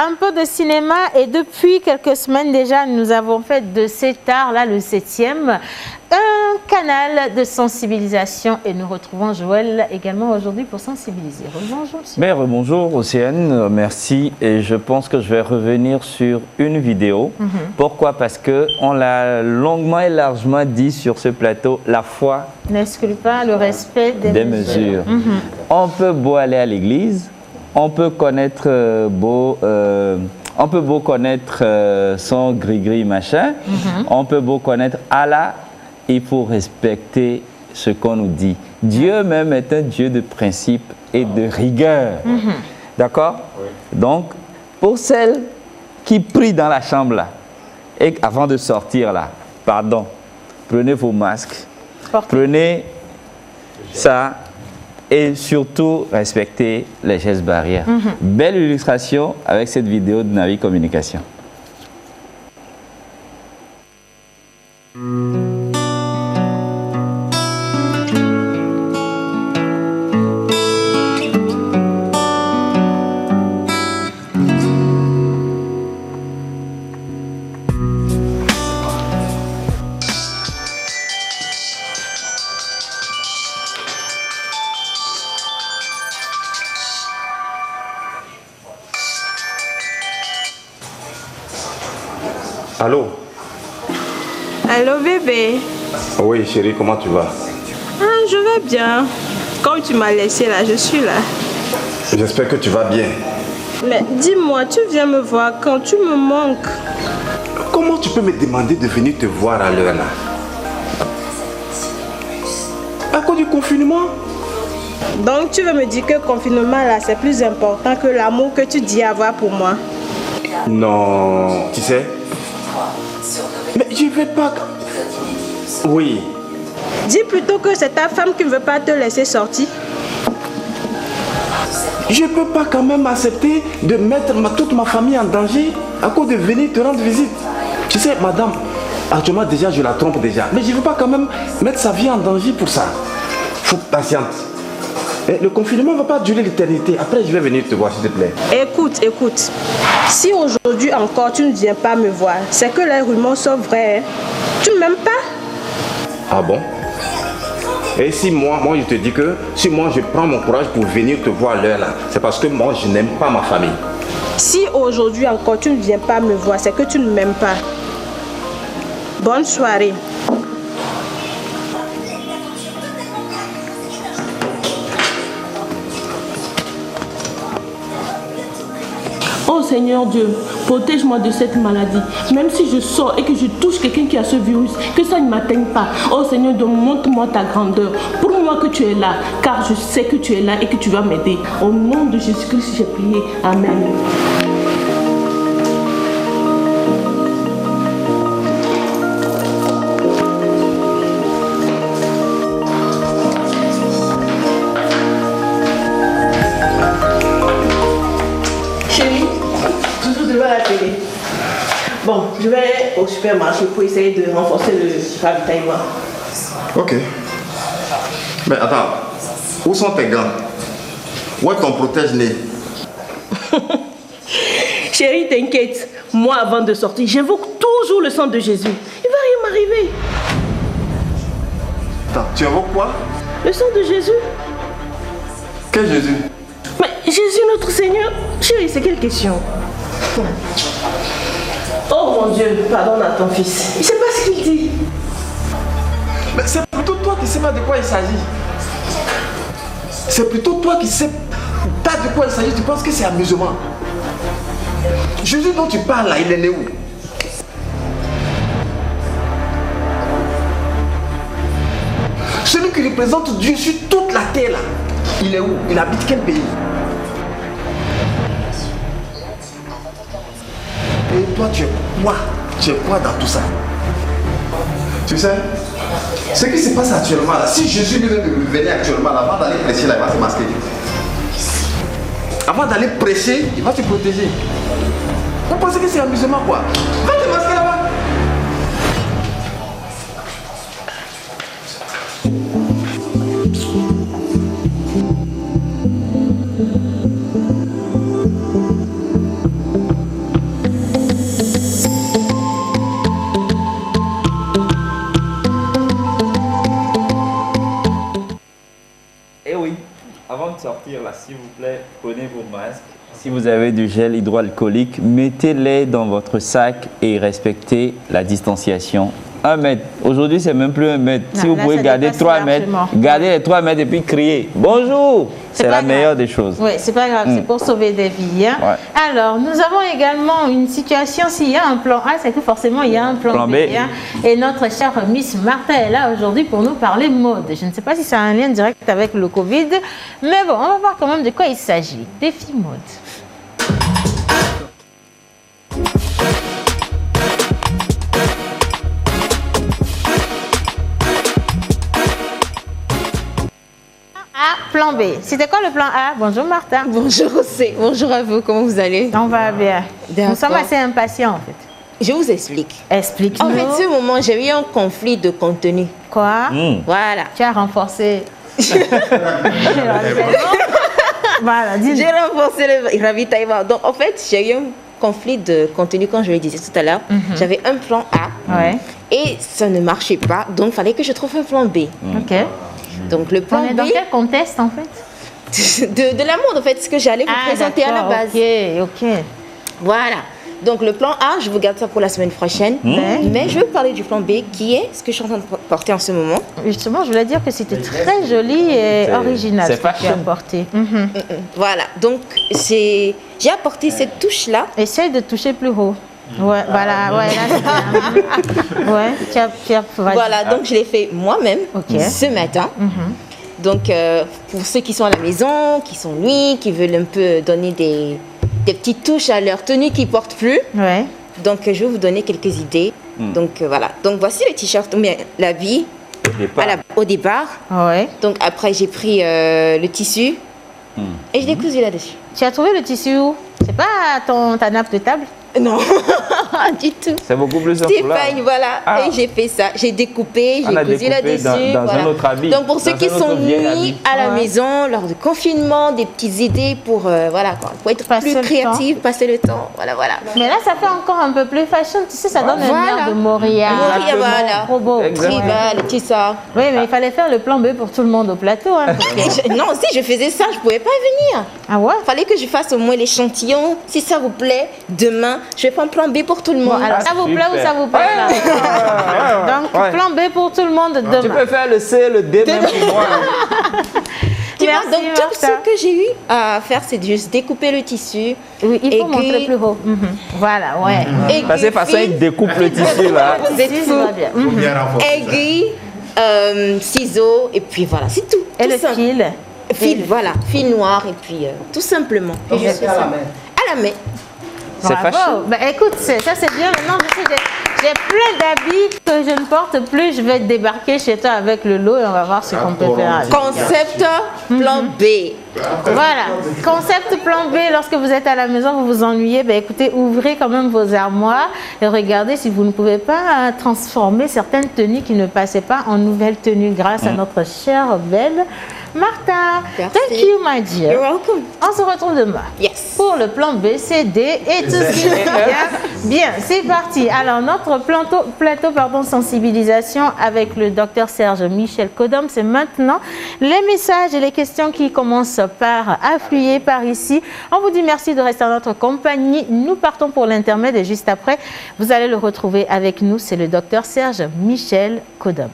un peu de cinéma et depuis quelques semaines déjà, nous avons fait de cet art-là, le 7e, un canal de sensibilisation et nous retrouvons Joël également aujourd'hui pour sensibiliser. Bonjour. Mais rebonjour Océane, merci et je pense que je vais revenir sur une vidéo. Pourquoi? Parce qu'on l'a longuement et largement dit sur ce plateau, la foi n'exclut pas le respect des mesures. On peut beau aller à l'église, on peut connaître son gris-gris machin, on peut beau connaître Allah, il faut respecter ce qu'on nous dit. Dieu même est un Dieu de principe et de rigueur. D'accord? Donc, pour celles qui prient dans la chambre là, et avant de sortir là, pardon, prenez vos masques, prenez ça et surtout respectez les gestes barrières. Belle illustration avec cette vidéo de Navi Communication. Allô? Allô bébé? Oui chérie, comment tu vas? Je vais bien. Comme tu m'as laissé là, je suis là. J'espère que tu vas bien. Mais dis-moi, tu viens me voir quand tu me manques. Comment tu peux me demander de venir te voir à l'heure là? À cause du confinement? Donc tu veux me dire que le confinement là, c'est plus important que l'amour que tu dis avoir pour moi? Non, tu sais. Mais je ne vais pas... Oui. Dis plutôt que c'est ta femme qui ne veut pas te laisser sortir. Je ne peux pas quand même accepter de mettre toute ma famille en danger à cause de venir te rendre visite. Tu sais, madame, actuellement déjà je la trompe déjà. Mais je ne veux pas quand même mettre sa vie en danger pour ça. Faut patiente. Le confinement ne va pas durer l'éternité. Après, je vais venir te voir, s'il te plaît. Écoute. Si aujourd'hui encore tu ne viens pas me voir, c'est que les rumeurs sont vraies. Hein? Tu ne m'aimes pas? Ah bon? Et si moi je te dis que si moi je prends mon courage pour venir te voir à l'heure là, c'est parce que moi je n'aime pas ma famille. Si aujourd'hui encore tu ne viens pas me voir, c'est que tu ne m'aimes pas. Bonne soirée. Oh Seigneur Dieu, protège-moi de cette maladie. Même si je sors et que je touche quelqu'un qui a ce virus, que ça ne m'atteigne pas. Oh Seigneur Dieu, montre-moi ta grandeur. Prouve-moi que tu es là, car je sais que tu es là et que tu vas m'aider. Au nom de Jésus-Christ, j'ai prié. Amen. Bon, je vais au supermarché pour essayer de renforcer le ravitaillement. Ok. Mais attends, où sont tes gants? Où est ton protège-nez? Chérie, t'inquiète. Moi, avant de sortir, j'invoque toujours le sang de Jésus. Il va rien m'arriver. Attends, tu invoques quoi? Le sang de Jésus. Quel Jésus? Mais Jésus notre Seigneur. Chérie, c'est quelle question? Oh mon Dieu, pardonne à ton fils. Il ne sait pas ce qu'il dit. Mais c'est plutôt toi qui ne sais pas de quoi il s'agit. C'est plutôt toi qui ne sais pas de quoi il s'agit. Tu penses que c'est amusement. Jésus dont tu parles là, il est né où? Celui qui représente Dieu sur toute la terre là, il est où? Il habite quel pays? Et toi, tu es quoi? Tu es quoi dans tout ça? Tu sais, ce qui se passe actuellement là, si Jésus lui-même venait actuellement là, avant d'aller prêcher là, il va se masquer. Avant d'aller prêcher, il va te protéger. Vous pensez que c'est amusement quoi? Va te masquer là-bas. sortir là, s'il vous plaît, prenez vos masques. Si vous avez du gel hydroalcoolique, mettez-les dans votre sac et respectez la distanciation. 1 mètre. Aujourd'hui, c'est même plus 1 mètre. Si vous pouvez garder 3 mètres, gardez les 3 mètres et puis criez bonjour. C'est la meilleure des choses. Oui, c'est pas grave, c'est pour sauver des vies. Hein. Ouais. Alors, nous avons également une situation, s'il y a un plan A, c'est que forcément il y a un plan B. Hein. Et notre chère Miss Martha est là aujourd'hui pour nous parler mode. Je ne sais pas si ça a un lien direct avec le Covid, mais bon, on va voir quand même de quoi il s'agit. Défi mode. Plan B. C'était quoi le plan A? Bonjour Martha. Bonjour Rosé. Bonjour à vous. Comment vous allez? On va bien. Nous sommes assez impatients en fait. Je vous explique. Explique-nous. En fait, ce moment, j'ai eu un conflit de contenu. Quoi? Voilà. Tu as renforcé. Voilà, j'ai renforcé le ravitaillement. Donc, en fait, j'ai eu un conflit de contenu, comme je le disais tout à l'heure. J'avais un plan A et ça ne marchait pas. Donc, il fallait que je trouve un plan B. Ok. Donc, le plan B... On est dans quel contexte, en fait? de la mode, en fait, ce que j'allais vous présenter à la base. Ok. Voilà. Donc, le plan A, je vous garde ça pour la semaine prochaine. Mais je veux parler du plan B, qui est ce que je suis en train de porter en ce moment. Justement, je voulais dire que c'était très joli et original ce que tu as porté. Voilà. Donc, j'ai apporté cette touche-là. Essaye de toucher plus haut. Ouais, voilà, ouais, là, ouais, voilà, donc je l'ai fait moi-même ce matin. Donc, pour ceux qui sont à la maison, qui sont nuits, qui veulent un peu donner des petites touches à leur tenue qu'ils ne portent plus. Donc, je vais vous donner quelques idées. Donc, voilà. Donc, voici le t-shirt, mais l'habit au départ. Donc, après, j'ai pris le tissu et je l'ai cousu là-dessus. Tu as trouvé le tissu où? C'est pas ta nappe de table? Non, du tout. C'est beaucoup plus simple. Stéphane, voilà. Et j'ai fait ça. J'ai découpé, j'ai cousu là-dessus. Dans un autre habit. Donc, pour ceux qui sont mis à la maison, lors du confinement, des petites idées pour, voilà, quoi, pour être plus créatif, passer le temps. Voilà, voilà. Mais là, ça fait encore un peu plus fashion. Tu sais, ça donne un air de Moria. Moria, voilà. Trop beau. Tribal, tout ça. Oui, mais il fallait faire le plan B pour tout le monde au plateau. Hein, non, si je faisais ça, je ne pouvais pas venir. Ah ouais? Il fallait que je fasse au moins l'échantillon. Si ça vous plaît, demain, je vais prendre plan B pour tout le monde. Bon, alors, ça vous plaît ou ça vous plaît pas? Donc, plan B pour tout le monde demain. Tu peux faire le C, le D même pour moi. Donc, tout ce que j'ai eu à faire, c'est juste découper le tissu. Oui, il faut montrer plus haut. Voilà, ouais. Parce que façon, il découpe le tissu là. Vous êtes fou. Aiguille, ciseaux, et puis voilà, c'est tout. Et le fil. Fil, voilà, fil noir, et puis tout simplement. Et je fais ça à la main. C'est fashion. Bah, écoute, ça c'est bien. Maintenant, j'ai plein d'habits que je ne porte plus. Je vais débarquer chez toi avec le lot et on va voir ce qu'on peut faire. Concept plan B. Voilà. Concept plan B. Lorsque vous êtes à la maison, vous vous ennuyez. Bah, écoutez, ouvrez quand même vos armoires et regardez si vous ne pouvez pas transformer certaines tenues qui ne passaient pas en nouvelles tenues grâce à notre chère belle Martha. Merci. Thank you, my dear. You're welcome. On se retrouve demain. Yes. Pour le plan B, C, D et tout ce qui vient. Bien, c'est parti. Alors, notre plateau sensibilisation avec le docteur Serge Michel Codom, c'est maintenant. Les messages et les questions qui commencent par affluer par ici. On vous dit merci de rester en notre compagnie. Nous partons pour l'intermède et juste après, vous allez le retrouver avec nous. C'est le docteur Serge Michel Codom.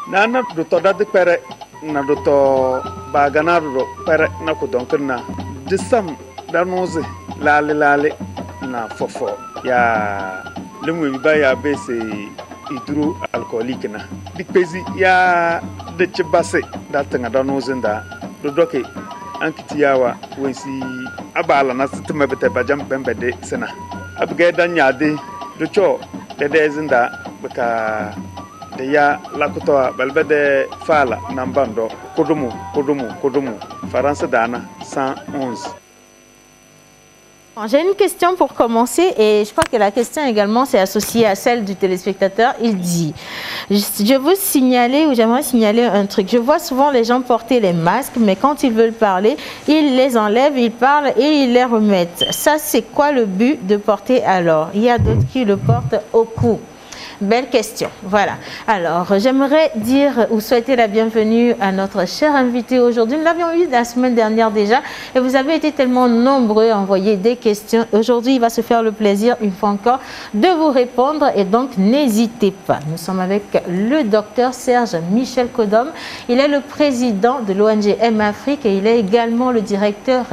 Nana do dad pere na do to bagana do pere na ko donc na disam danoze lale na fofo ya lemu bi ba ya be se hydro alcoolique na dik pezi ya de chibase da tanga danoze nda do doke ankitiyawa wesi abala na sitima bete bajam bembede sena abge danyade ducho dede zinda baka de ya lakutoa balbede fala nambando kodumu faransa dana 111. J'ai une question pour commencer et je crois que la question également c'est associée à celle du téléspectateur. Il dit, je veux signaler ou j'aimerais signaler un truc. Je vois souvent les gens porter les masques, mais quand ils veulent parler, ils les enlèvent, ils parlent et ils les remettent. Ça, c'est quoi le but de porter alors? Il y a d'autres qui le portent au cou. Belle question. Voilà. Alors, j'aimerais dire ou souhaiter la bienvenue à notre cher invité aujourd'hui. Nous l'avions eu la semaine dernière déjà et vous avez été tellement nombreux à envoyer des questions. Aujourd'hui, il va se faire le plaisir, une fois encore, de vous répondre et donc n'hésitez pas. Nous sommes avec le docteur Serge Michel Kodom. Il est le président de l'ONG M-Afrique et il est également le directeur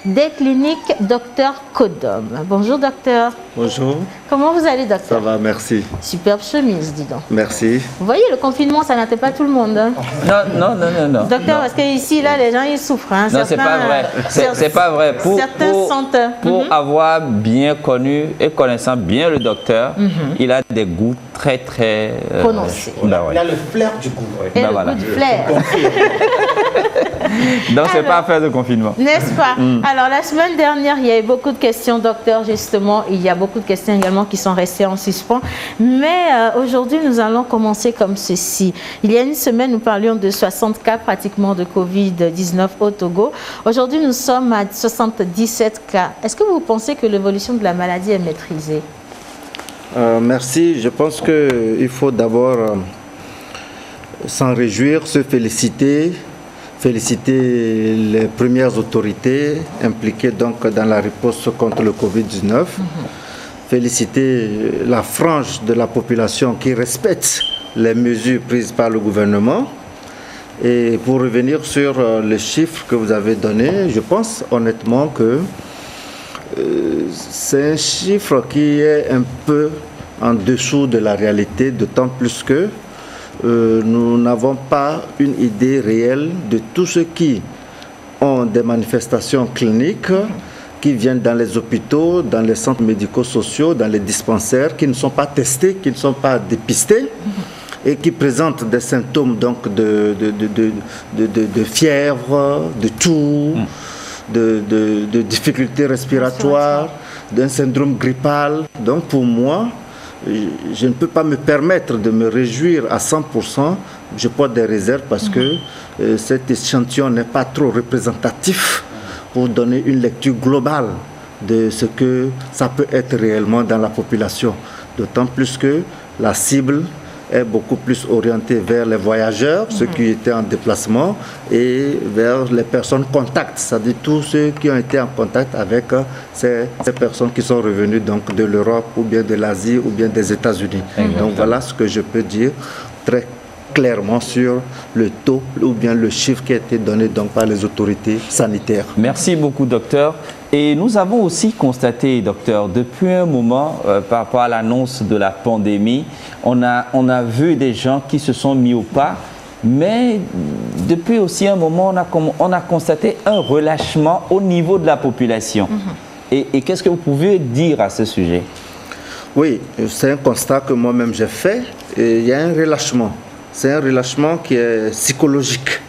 des cliniques Docteur Kodom. Bonjour docteur. Bonjour. Comment vous allez docteur? Ça va, merci. Superbe chemise, dis donc. Merci. Vous voyez, le confinement, ça n'atteint pas tout le monde. Hein? Non. Docteur, parce qu'ici, là, les gens, ils souffrent. Hein. Non, c'est pas vrai. C'est pas vrai. Pour avoir bien connu et connaissant bien le docteur, il a des goûts très, très... prononcés. Il a le flair du goût. Et le goût du flair. Donc, c'est pas affaire de confinement. N'est-ce pas? Alors, la semaine dernière, il y a eu beaucoup de questions, docteur, justement. Il y a beaucoup de questions également qui sont restées en suspens. Mais aujourd'hui, nous allons commencer comme ceci. Il y a une semaine, nous parlions de 60 cas pratiquement de Covid-19 au Togo. Aujourd'hui, nous sommes à 77 cas. Est-ce que vous pensez que l'évolution de la maladie est maîtrisée? Merci. Je pense qu'il faut d'abord s'en réjouir, se féliciter les premières autorités impliquées donc dans la riposte contre le Covid-19. Féliciter la frange de la population qui respecte les mesures prises par le gouvernement. Et pour revenir sur les chiffres que vous avez donnés, je pense honnêtement que c'est un chiffre qui est un peu en dessous de la réalité, d'autant plus que nous n'avons pas une idée réelle de tous ceux qui ont des manifestations cliniques, qui viennent dans les hôpitaux, dans les centres médico-sociaux, dans les dispensaires, qui ne sont pas testés, qui ne sont pas dépistés et qui présentent des symptômes donc de fièvre, de toux, de difficultés respiratoires, d'un syndrome grippal. Donc pour moi, je ne peux pas me permettre de me réjouir à 100%. Je porte des réserves parce que cet échantillon n'est pas trop représentatif pour donner une lecture globale de ce que ça peut être réellement dans la population. D'autant plus que la cible est beaucoup plus orientée vers les voyageurs, ceux qui étaient en déplacement, et vers les personnes contacts, c'est-à-dire tous ceux qui ont été en contact avec ces personnes qui sont revenues donc de l'Europe ou bien de l'Asie ou bien des États-Unis. Donc voilà ce que je peux dire très clairement sur le taux ou bien le chiffre qui a été donné donc par les autorités sanitaires. Merci beaucoup docteur. Et nous avons aussi constaté, docteur, depuis un moment, par rapport à l'annonce de la pandémie, on a vu des gens qui se sont mis au pas, mais depuis aussi un moment, on a constaté un relâchement au niveau de la population. Et qu'est-ce que vous pouvez dire à ce sujet? Oui, c'est un constat que moi-même j'ai fait. Et il y a un relâchement. C'est un relâchement qui est psychologique.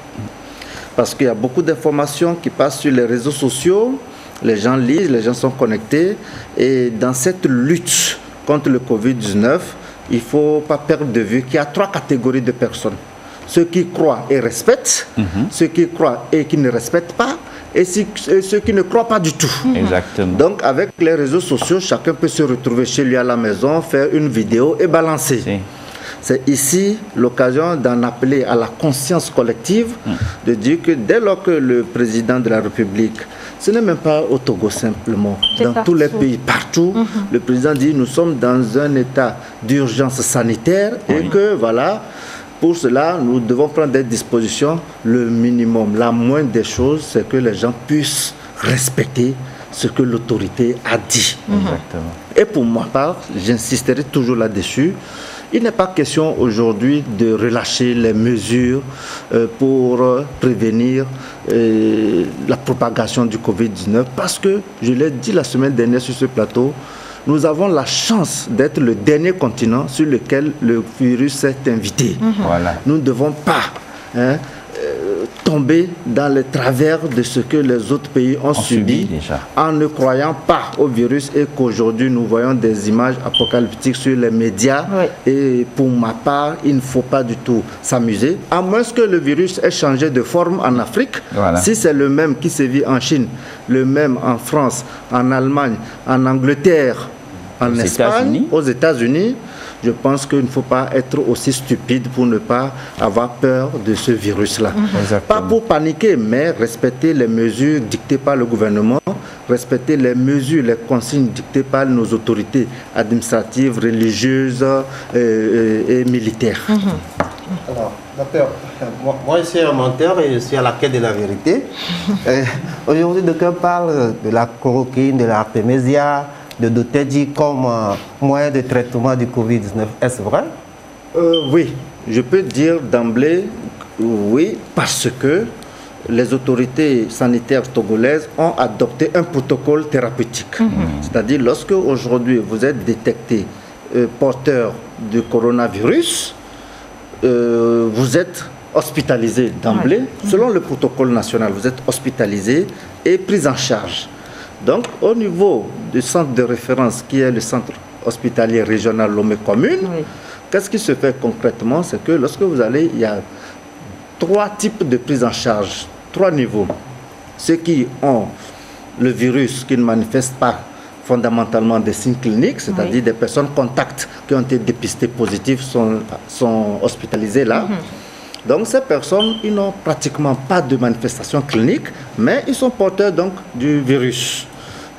Parce qu'il y a beaucoup d'informations qui passent sur les réseaux sociaux. Les gens lisent, les gens sont connectés. Et dans cette lutte contre le Covid-19, il ne faut pas perdre de vue qu'il y a 3 catégories de personnes. Ceux qui croient et respectent, ceux qui croient et qui ne respectent pas, et ceux qui ne croient pas du tout. Exactement. Donc avec les réseaux sociaux, chacun peut se retrouver chez lui à la maison, faire une vidéo et balancer. C'est ici l'occasion d'en appeler à la conscience collective, de dire que dès lors que le président de la République, ce n'est même pas au Togo simplement, dans tous les pays, partout, le président dit nous sommes dans un état d'urgence sanitaire et que voilà, pour cela, nous devons prendre des dispositions, le minimum, la moindre des choses, c'est que les gens puissent respecter ce que l'autorité a dit. Exactement. Et pour ma part, j'insisterai toujours là-dessus. il n'est pas question aujourd'hui de relâcher les mesures pour prévenir la propagation du Covid-19 parce que, je l'ai dit la semaine dernière sur ce plateau, nous avons la chance d'être le dernier continent sur lequel le virus s'est invité. Voilà. Nous ne devons pas tomber dans les travers de ce que les autres pays ont subi en ne croyant pas au virus et qu'aujourd'hui nous voyons des images apocalyptiques sur les médias. Et pour ma part, il ne faut pas du tout s'amuser, à moins que le virus ait changé de forme en Afrique. Si c'est le même qui sévit en Chine, le même en France, en Allemagne, en Angleterre, en Espagne, aux États-Unis, je pense qu'il ne faut pas être aussi stupide pour ne pas avoir peur de ce virus-là. Pas pour paniquer, mais respecter les mesures dictées par le gouvernement, respecter les mesures, les consignes dictées par nos autorités administratives, religieuses et militaires. Alors, docteur, moi je suis un menteur et je suis à la quête de la vérité. Aujourd'hui, le docteur parle de la chloroquine, de l'artémisia, de Doteji comme moyen de traitement du Covid-19. Est-ce vrai? Oui, je peux dire d'emblée oui, parce que les autorités sanitaires togolaises ont adopté un protocole thérapeutique. C'est-à-dire, lorsque aujourd'hui vous êtes détecté porteur du coronavirus, vous êtes hospitalisé d'emblée, selon le protocole national, vous êtes hospitalisé et pris en charge. Donc, au niveau du centre de référence, qui est le centre hospitalier régional Lomé Commune, qu'est-ce qui se fait concrètement? C'est que lorsque vous allez, il y a 3 types de prise en charge, 3 niveaux. Ceux qui ont le virus qui ne manifestent pas fondamentalement des signes cliniques, c'est-à-dire des personnes contacts qui ont été dépistées positives sont hospitalisées là. Donc ces personnes, ils n'ont pratiquement pas de manifestations cliniques, mais ils sont porteurs donc du virus.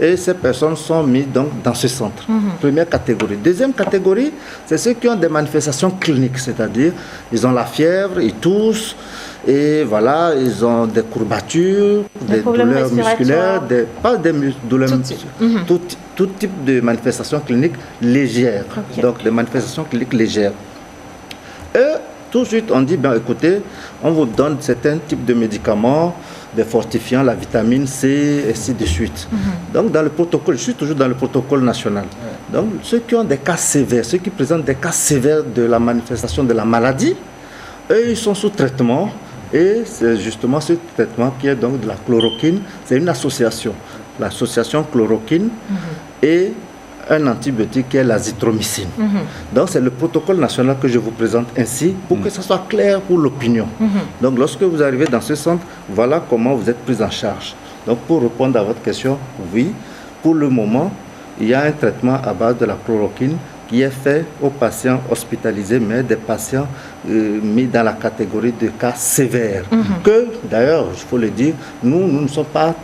Et ces personnes sont mises donc dans ce centre. Première catégorie. Deuxième catégorie, c'est ceux qui ont des manifestations cliniques, c'est-à-dire ils ont la fièvre, ils toussent, et voilà, ils ont des courbatures, des douleurs musculaires, pas des douleurs musculaires, tout type de manifestations cliniques légères. Donc des manifestations cliniques légères. Et tout de suite, on dit, bien écoutez, on vous donne certains types de médicaments, des fortifiants, la vitamine C, et ainsi de suite. Donc, dans le protocole, je suis toujours dans le protocole national. Donc, ceux qui ont des cas sévères, ceux qui présentent des cas sévères de la manifestation de la maladie, eux, ils sont sous traitement. Et c'est justement ce traitement qui est donc de la chloroquine. C'est une association. L'association chloroquine et un antibiotique qui est l'azithromycine. Donc c'est le protocole national que je vous présente ainsi pour que ça soit clair pour l'opinion. Donc lorsque vous arrivez dans ce centre, voilà comment vous êtes pris en charge. Donc pour répondre à votre question, oui, pour le moment, il y a un traitement à base de la chloroquine qui est fait aux patients hospitalisés, mais des patients mis dans la catégorie de cas sévères. Que, d'ailleurs, il faut le dire, nous n'approuvons pas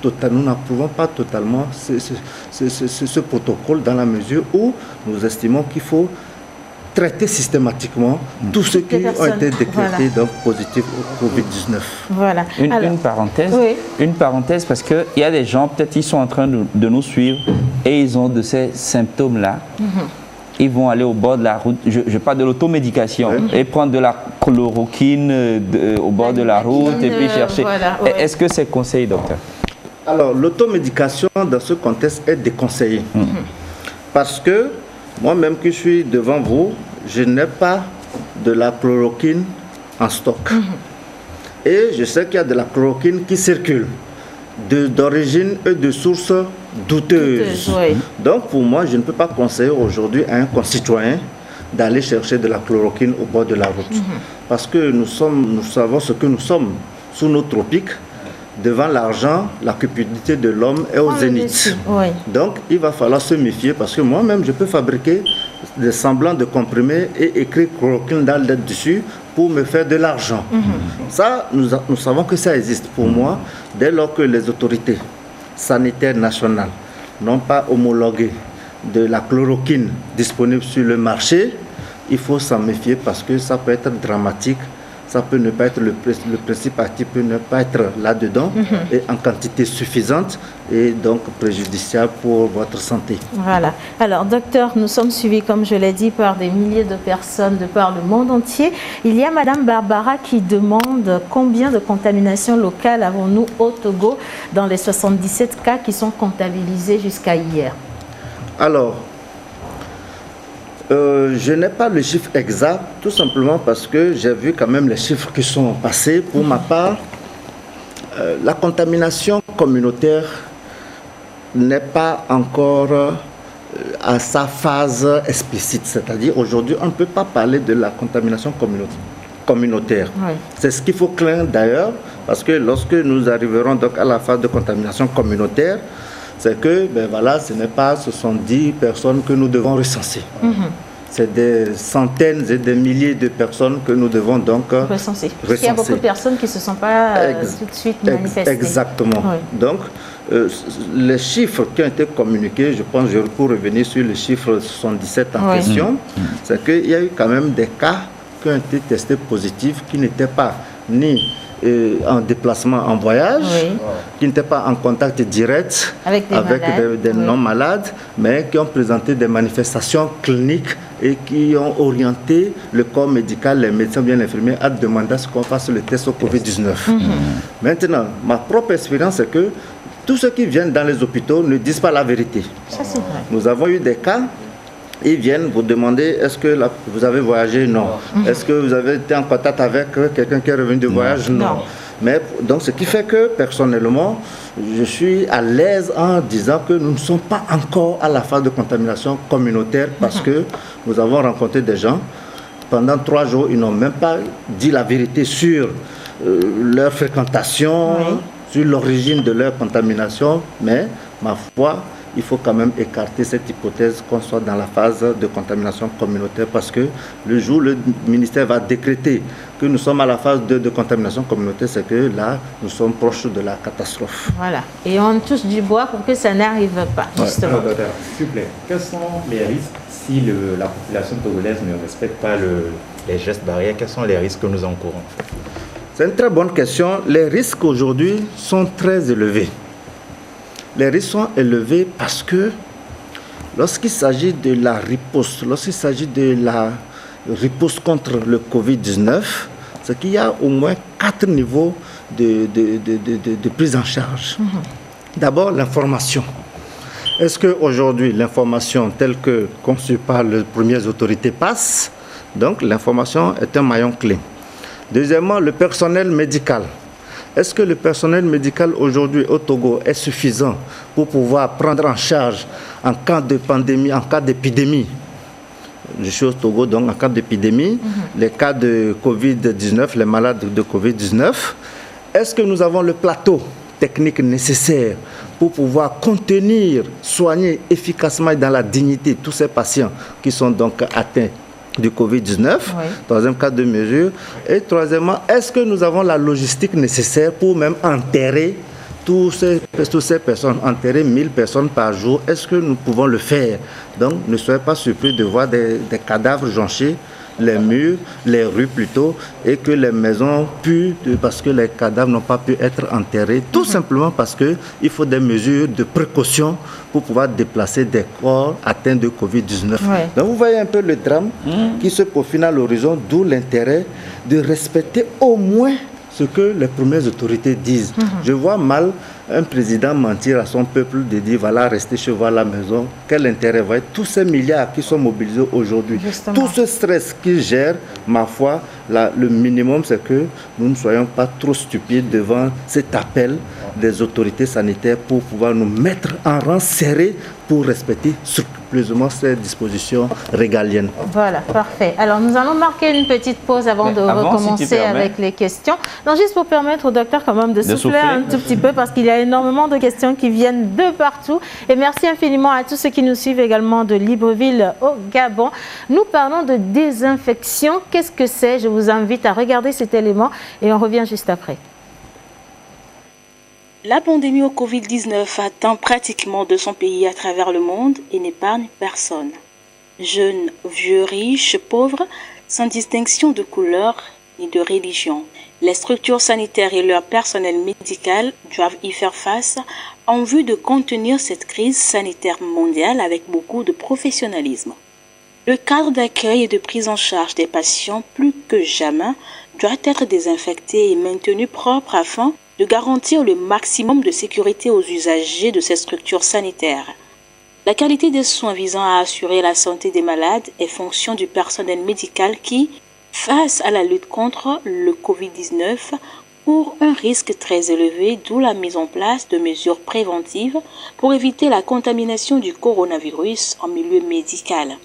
totalement ce protocole dans la mesure où nous estimons qu'il faut traiter systématiquement tous ceux qui ont été décrétés donc positifs au Covid-19. Voilà. Une parenthèse, parce qu'il y a des gens, peut-être ils sont en train de nous suivre et ils ont de ces symptômes-là. Ils vont aller au bord de la route, je parle de l'automédication, et prendre de la chloroquine au bord de la route et puis chercher. Est-ce que c'est conseillé, docteur? Alors, l'automédication dans ce contexte est déconseillée. Parce que moi-même qui suis devant vous, je n'ai pas de la chloroquine en stock. Et je sais qu'il y a de la chloroquine qui circule, d'origine et de source douteuse. Donc pour moi, je ne peux pas conseiller aujourd'hui à un concitoyen d'aller chercher de la chloroquine au bord de la route. Parce que nous savons ce que nous sommes sous nos tropiques, devant l'argent, la cupidité de l'homme est au zénith. Donc il va falloir se méfier parce que moi-même je peux fabriquer des semblants de comprimés et écrire chloroquine dans le dessus pour me faire de l'argent. Ça, nous savons que ça existe. Pour moi, dès lors que les autorités sanitaires nationales n'ont pas homologué de la chloroquine disponible sur le marché, il faut s'en méfier parce que ça peut être dramatique ça peut ne pas être le principe actif peut ne pas être là-dedans et en quantité suffisante et donc préjudiciable pour votre santé. Voilà. Alors, docteur, nous sommes suivis, comme je l'ai dit, par des milliers de personnes de par le monde entier. Il y a Madame Barbara qui demande combien de contaminations locales avons-nous au Togo dans les 77 cas qui sont comptabilisés jusqu'à hier. Alors, je n'ai pas le chiffre exact, tout simplement parce que j'ai vu quand même les chiffres qui sont passés. Pour ma part, la contamination communautaire n'est pas encore à sa phase explicite. C'est-à-dire, aujourd'hui, on ne peut pas parler de la contamination communautaire. Oui. C'est ce qu'il faut craindre d'ailleurs, parce que lorsque nous arriverons donc à la phase de contamination communautaire, c'est que, ce n'est pas 70 personnes que nous devons recenser. C'est des centaines et des milliers de personnes que nous devons donc recenser. Il y a beaucoup de personnes qui ne se sont pas tout de suite manifestées. Exactement. Oui. Donc, les chiffres qui ont été communiqués, je pense, pour revenir sur le chiffre 77 en question, c'est qu'il y a eu quand même des cas qui ont été testés positifs, qui n'étaient pas ni en déplacement, en voyage, qui n'étaient pas en contact direct avec des non-malades, mais qui ont présenté des manifestations cliniques et qui ont orienté le corps médical, les médecins, bien infirmiers, à demander à ce qu'on fasse le test au Covid-19. Maintenant, ma propre expérience, c'est que tous ceux qui viennent dans les hôpitaux ne disent pas la vérité. Ça, c'est vrai. Nous avons eu des cas. Ils viennent vous demander est-ce que vous avez voyagé? Non. Est-ce que vous avez été en contact avec quelqu'un qui est revenu de voyage? Non. Mais donc ce qui fait que personnellement, je suis à l'aise en disant que nous ne sommes pas encore à la phase de contamination communautaire parce que nous avons rencontré des gens. Pendant 3 jours, ils n'ont même pas dit la vérité sur leur fréquentation, sur l'origine de leur contamination, mais ma foi, il faut quand même écarter cette hypothèse qu'on soit dans la phase de contamination communautaire parce que le jour où le ministère va décréter que nous sommes à la phase de contamination communautaire, c'est que là, nous sommes proches de la catastrophe. Voilà. Et on touche du bois pour que ça n'arrive pas, justement. Alors, docteur, s'il vous plaît, quels sont les risques si la population togolaise ne respecte pas les gestes barrières? Quels sont les risques que nous encourons? C'est une très bonne question. Les risques aujourd'hui sont très élevés. Les risques sont élevés parce que lorsqu'il s'agit de la riposte, contre le Covid-19, c'est qu'il y a au moins 4 niveaux de prise en charge. D'abord, l'information. Est-ce qu'aujourd'hui, l'information telle que conçue par les premières autorités passe? Donc, l'information est un maillon clé. Deuxièmement, le personnel médical. Est-ce que le personnel médical aujourd'hui au Togo est suffisant pour pouvoir prendre en charge en cas de pandémie, en cas d'épidémie? Je suis au Togo, donc en cas d'épidémie, les cas de Covid-19, les malades de Covid-19. Est-ce que nous avons le plateau technique nécessaire pour pouvoir contenir, soigner efficacement et dans la dignité tous ces patients qui sont donc atteints du Covid-19, troisième cas de mesure. Et troisièmement, est-ce que nous avons la logistique nécessaire pour même enterrer toutes ces personnes, enterrer 1000 personnes par jour? Est-ce que nous pouvons le faire? Donc, ne soyez pas surpris de voir des cadavres jonchés les murs, les rues plutôt, et que les maisons puent parce que les cadavres n'ont pas pu être enterrés, tout simplement parce qu'il faut des mesures de précaution pour pouvoir déplacer des corps atteints de Covid-19. Donc vous voyez un peu le drame qui se profile à l'horizon, d'où l'intérêt de respecter au moins ce que les premières autorités disent. Je vois mal un président mentir à son peuple de dire voilà, restez chez vous à la maison. Quel intérêt? Voyez, tous ces milliards qui sont mobilisés aujourd'hui, tout ce stress qu'ils gèrent, ma foi, le minimum c'est que nous ne soyons pas trop stupides devant cet appel des autorités sanitaires pour pouvoir nous mettre en rang serré pour respecter scrupuleusement ces dispositions régaliennes. Voilà, parfait. Alors nous allons marquer une petite pause avant de recommencer avec les questions. Donc juste pour permettre au docteur quand même de souffler un tout petit peu parce qu'il y a énormément de questions qui viennent de partout. Et merci infiniment à tous ceux qui nous suivent également de Libreville au Gabon. Nous parlons de désinfection. Qu'est-ce que c'est? Je vous invite à regarder cet élément et on revient juste après. La pandémie au Covid-19 atteint pratiquement 200 pays à travers le monde et n'épargne personne. Jeunes, vieux, riches, pauvres, sans distinction de couleur ni de religion. Les structures sanitaires et leur personnel médical doivent y faire face en vue de contenir cette crise sanitaire mondiale avec beaucoup de professionnalisme. Le cadre d'accueil et de prise en charge des patients, plus que jamais, doit être désinfecté et maintenu propre afin de garantir le maximum de sécurité aux usagers de ces structures sanitaires. La qualité des soins visant à assurer la santé des malades est fonction du personnel médical qui, face à la lutte contre le Covid-19, court un risque très élevé, d'où la mise en place de mesures préventives pour éviter la contamination du coronavirus en milieu médical.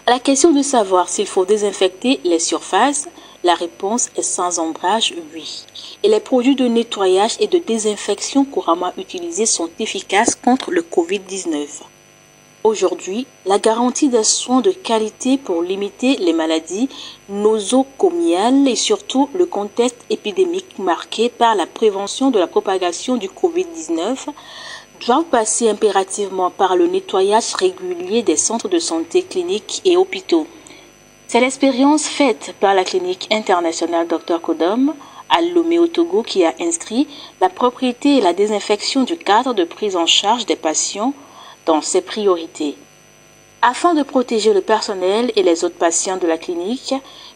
À la question de savoir s'il faut désinfecter les surfaces, la réponse est sans ombrage oui. Et les produits de nettoyage et de désinfection couramment utilisés sont efficaces contre le Covid-19. Aujourd'hui, la garantie d'un soin de qualité pour limiter les maladies nosocomiales et surtout le contexte épidémique marqué par la prévention de la propagation du Covid-19 doit passer impérativement par le nettoyage régulier des centres de santé cliniques et hôpitaux. C'est l'expérience faite par la clinique internationale Dr Kodom à Lomé au Togo qui a inscrit la propriété et la désinfection du cadre de prise en charge des patients dans ses priorités. Afin de protéger le personnel et les autres patients de la clinique,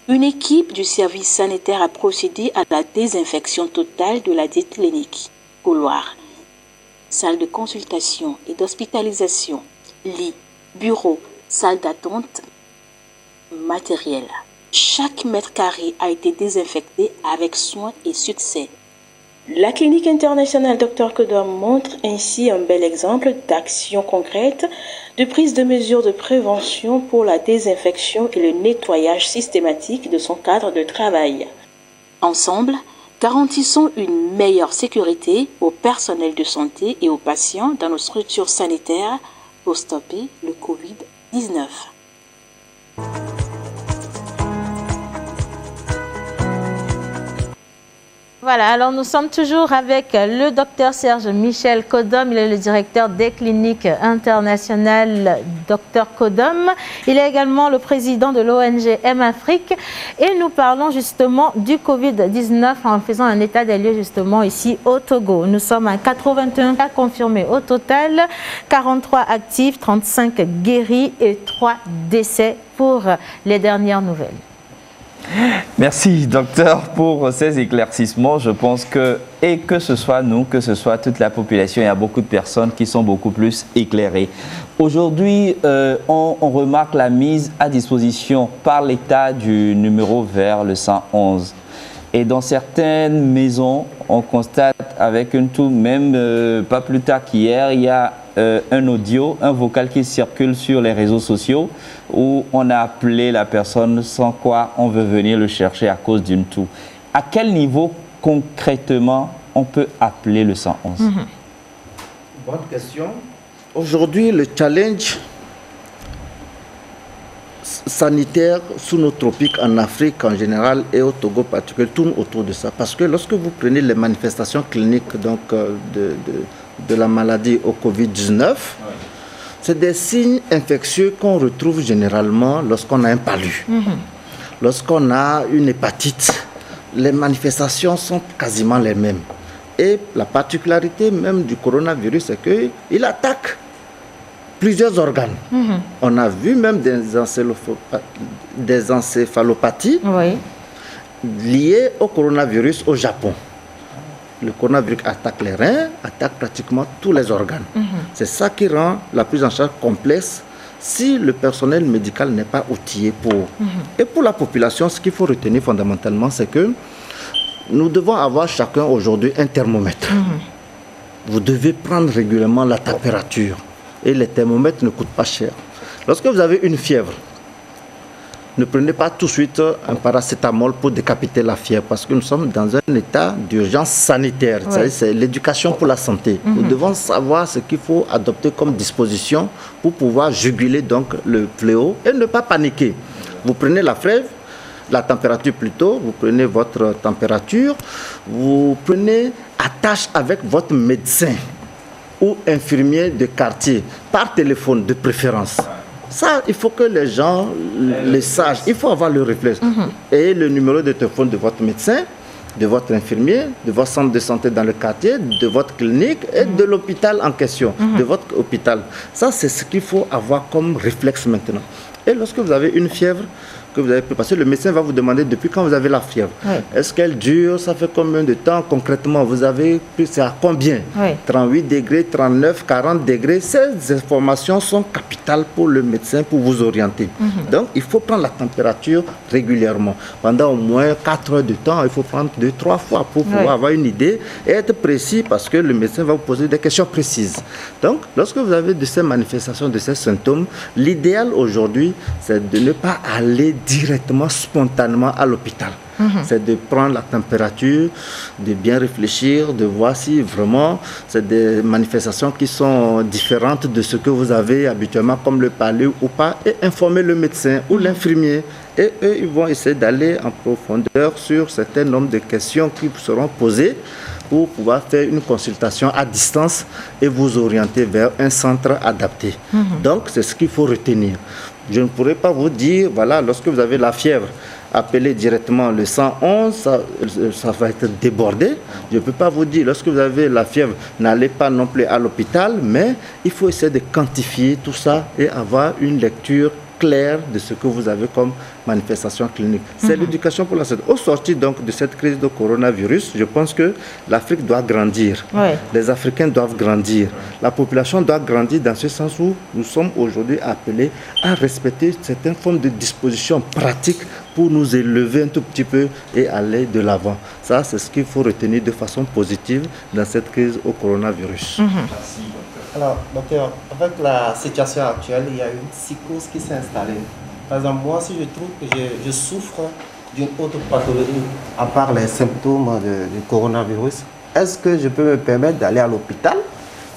une équipe du service sanitaire a procédé à la désinfection totale de la dite clinique. Couloir, salle de consultation et d'hospitalisation, lit, bureau, salle d'attente, matériel. Chaque mètre carré a été désinfecté avec soin et succès. La clinique internationale Dr Kodom montre ainsi un bel exemple d'action concrète de prise de mesures de prévention pour la désinfection et le nettoyage systématique de son cadre de travail. Ensemble, garantissons une meilleure sécurité au personnel de santé et aux patients dans nos structures sanitaires pour stopper le Covid-19. Voilà, alors nous sommes toujours avec le docteur Serge Michel Kodom. Il est le directeur des cliniques internationales Dr Kodom. Il est également le président de l'ONG M-Afrique. Et nous parlons justement du Covid-19 en faisant un état des lieux justement ici au Togo. Nous sommes à 81 cas confirmés au total, 43 actifs, 35 guéris et 3 décès pour les dernières nouvelles. Merci docteur pour ces éclaircissements. Je pense que ce soit nous, que ce soit toute la population, il y a beaucoup de personnes qui sont beaucoup plus éclairées. Aujourd'hui, on remarque la mise à disposition par l'État du numéro vert, le 111. Et dans certaines maisons, on constate avec une toux, même pas plus tard qu'hier, il y a un audio, un vocal qui circule sur les réseaux sociaux où on a appelé la personne sans quoi on veut venir le chercher à cause d'une toux. À quel niveau concrètement on peut appeler le 111? Bonne question. Aujourd'hui, le challenge sanitaire sous nos tropiques en Afrique en général et au Togo particulièrement tourne autour de ça. Parce que lorsque vous prenez les manifestations cliniques donc, de la maladie au Covid-19, c'est des signes infectieux qu'on retrouve généralement lorsqu'on a un palu. Lorsqu'on a une hépatite, les manifestations sont quasiment les mêmes. Et la particularité même du coronavirus, c'est qu'il attaque plusieurs organes. On a vu même des encéphalopathies liées au coronavirus au Japon. Le coronavirus attaque les reins, attaque pratiquement tous les organes. C'est ça qui rend la prise en charge complexe si le personnel médical n'est pas outillé pour. Et pour la population, ce qu'il faut retenir fondamentalement, c'est que nous devons avoir chacun aujourd'hui un thermomètre. Vous devez prendre régulièrement la température. Et les thermomètres ne coûtent pas cher. Lorsque vous avez une fièvre, ne prenez pas tout de suite un paracétamol pour décapiter la fièvre parce que nous sommes dans un état d'urgence sanitaire. C'est l'éducation pour la santé. Nous devons savoir ce qu'il faut adopter comme disposition pour pouvoir juguler donc le fléau et ne pas paniquer. Vous prenez la fièvre, la température plutôt, vous prenez votre température, vous prenez attache avec votre médecin ou infirmier de quartier, par téléphone de préférence. Ça, il faut que les gens le sachent. Il faut avoir le réflexe. Et le numéro de téléphone de votre médecin, de votre infirmier, de votre centre de santé dans le quartier, de votre clinique et de l'hôpital en question, de votre hôpital. Ça, c'est ce qu'il faut avoir comme réflexe maintenant. Et lorsque vous avez une fièvre, que vous avez pu passer, le médecin va vous demander depuis quand vous avez la fièvre. Oui. Est-ce qu'elle dure? Ça fait combien de temps concrètement? Vous avez pris, c'est à combien? Oui. 38 degrés, 39, 40 degrés. Ces informations sont capitales pour le médecin pour vous orienter. Donc, il faut prendre la température régulièrement. Pendant au moins 4 heures de temps, il faut prendre 2-3 fois pour pouvoir avoir une idée et être précis parce que le médecin va vous poser des questions précises. Donc, lorsque vous avez de ces manifestations, de ces symptômes, l'idéal aujourd'hui, c'est de ne pas aller directement, spontanément à l'hôpital. C'est de prendre la température, de bien réfléchir, de voir si vraiment c'est des manifestations qui sont différentes de ce que vous avez habituellement, comme le palais ou pas, et informer le médecin ou l'infirmier. Et eux, ils vont essayer d'aller en profondeur sur un certain nombre de questions qui vous seront posées pour pouvoir faire une consultation à distance et vous orienter vers un centre adapté. Donc, c'est ce qu'il faut retenir. Je ne pourrais pas vous dire, voilà, lorsque vous avez la fièvre, appelez directement le 111, ça va être débordé. Je ne peux pas vous dire, lorsque vous avez la fièvre, n'allez pas non plus à l'hôpital, mais il faut essayer de quantifier tout ça et avoir une lecture clair de ce que vous avez comme manifestation clinique. C'est l'éducation pour la santé. Au sortir donc de cette crise de coronavirus, je pense que l'Afrique doit grandir. Les Africains doivent grandir. La population doit grandir dans ce sens où nous sommes aujourd'hui appelés à respecter certaines formes de dispositions pratiques pour nous élever un tout petit peu et aller de l'avant. Ça, c'est ce qu'il faut retenir de façon positive dans cette crise au coronavirus. Merci. Alors, docteur, avec la situation actuelle, il y a une psychose qui s'est installée. Par exemple, moi, si je trouve que je souffre d'une autre pathologie, à part les symptômes du coronavirus, est-ce que je peux me permettre d'aller à l'hôpital?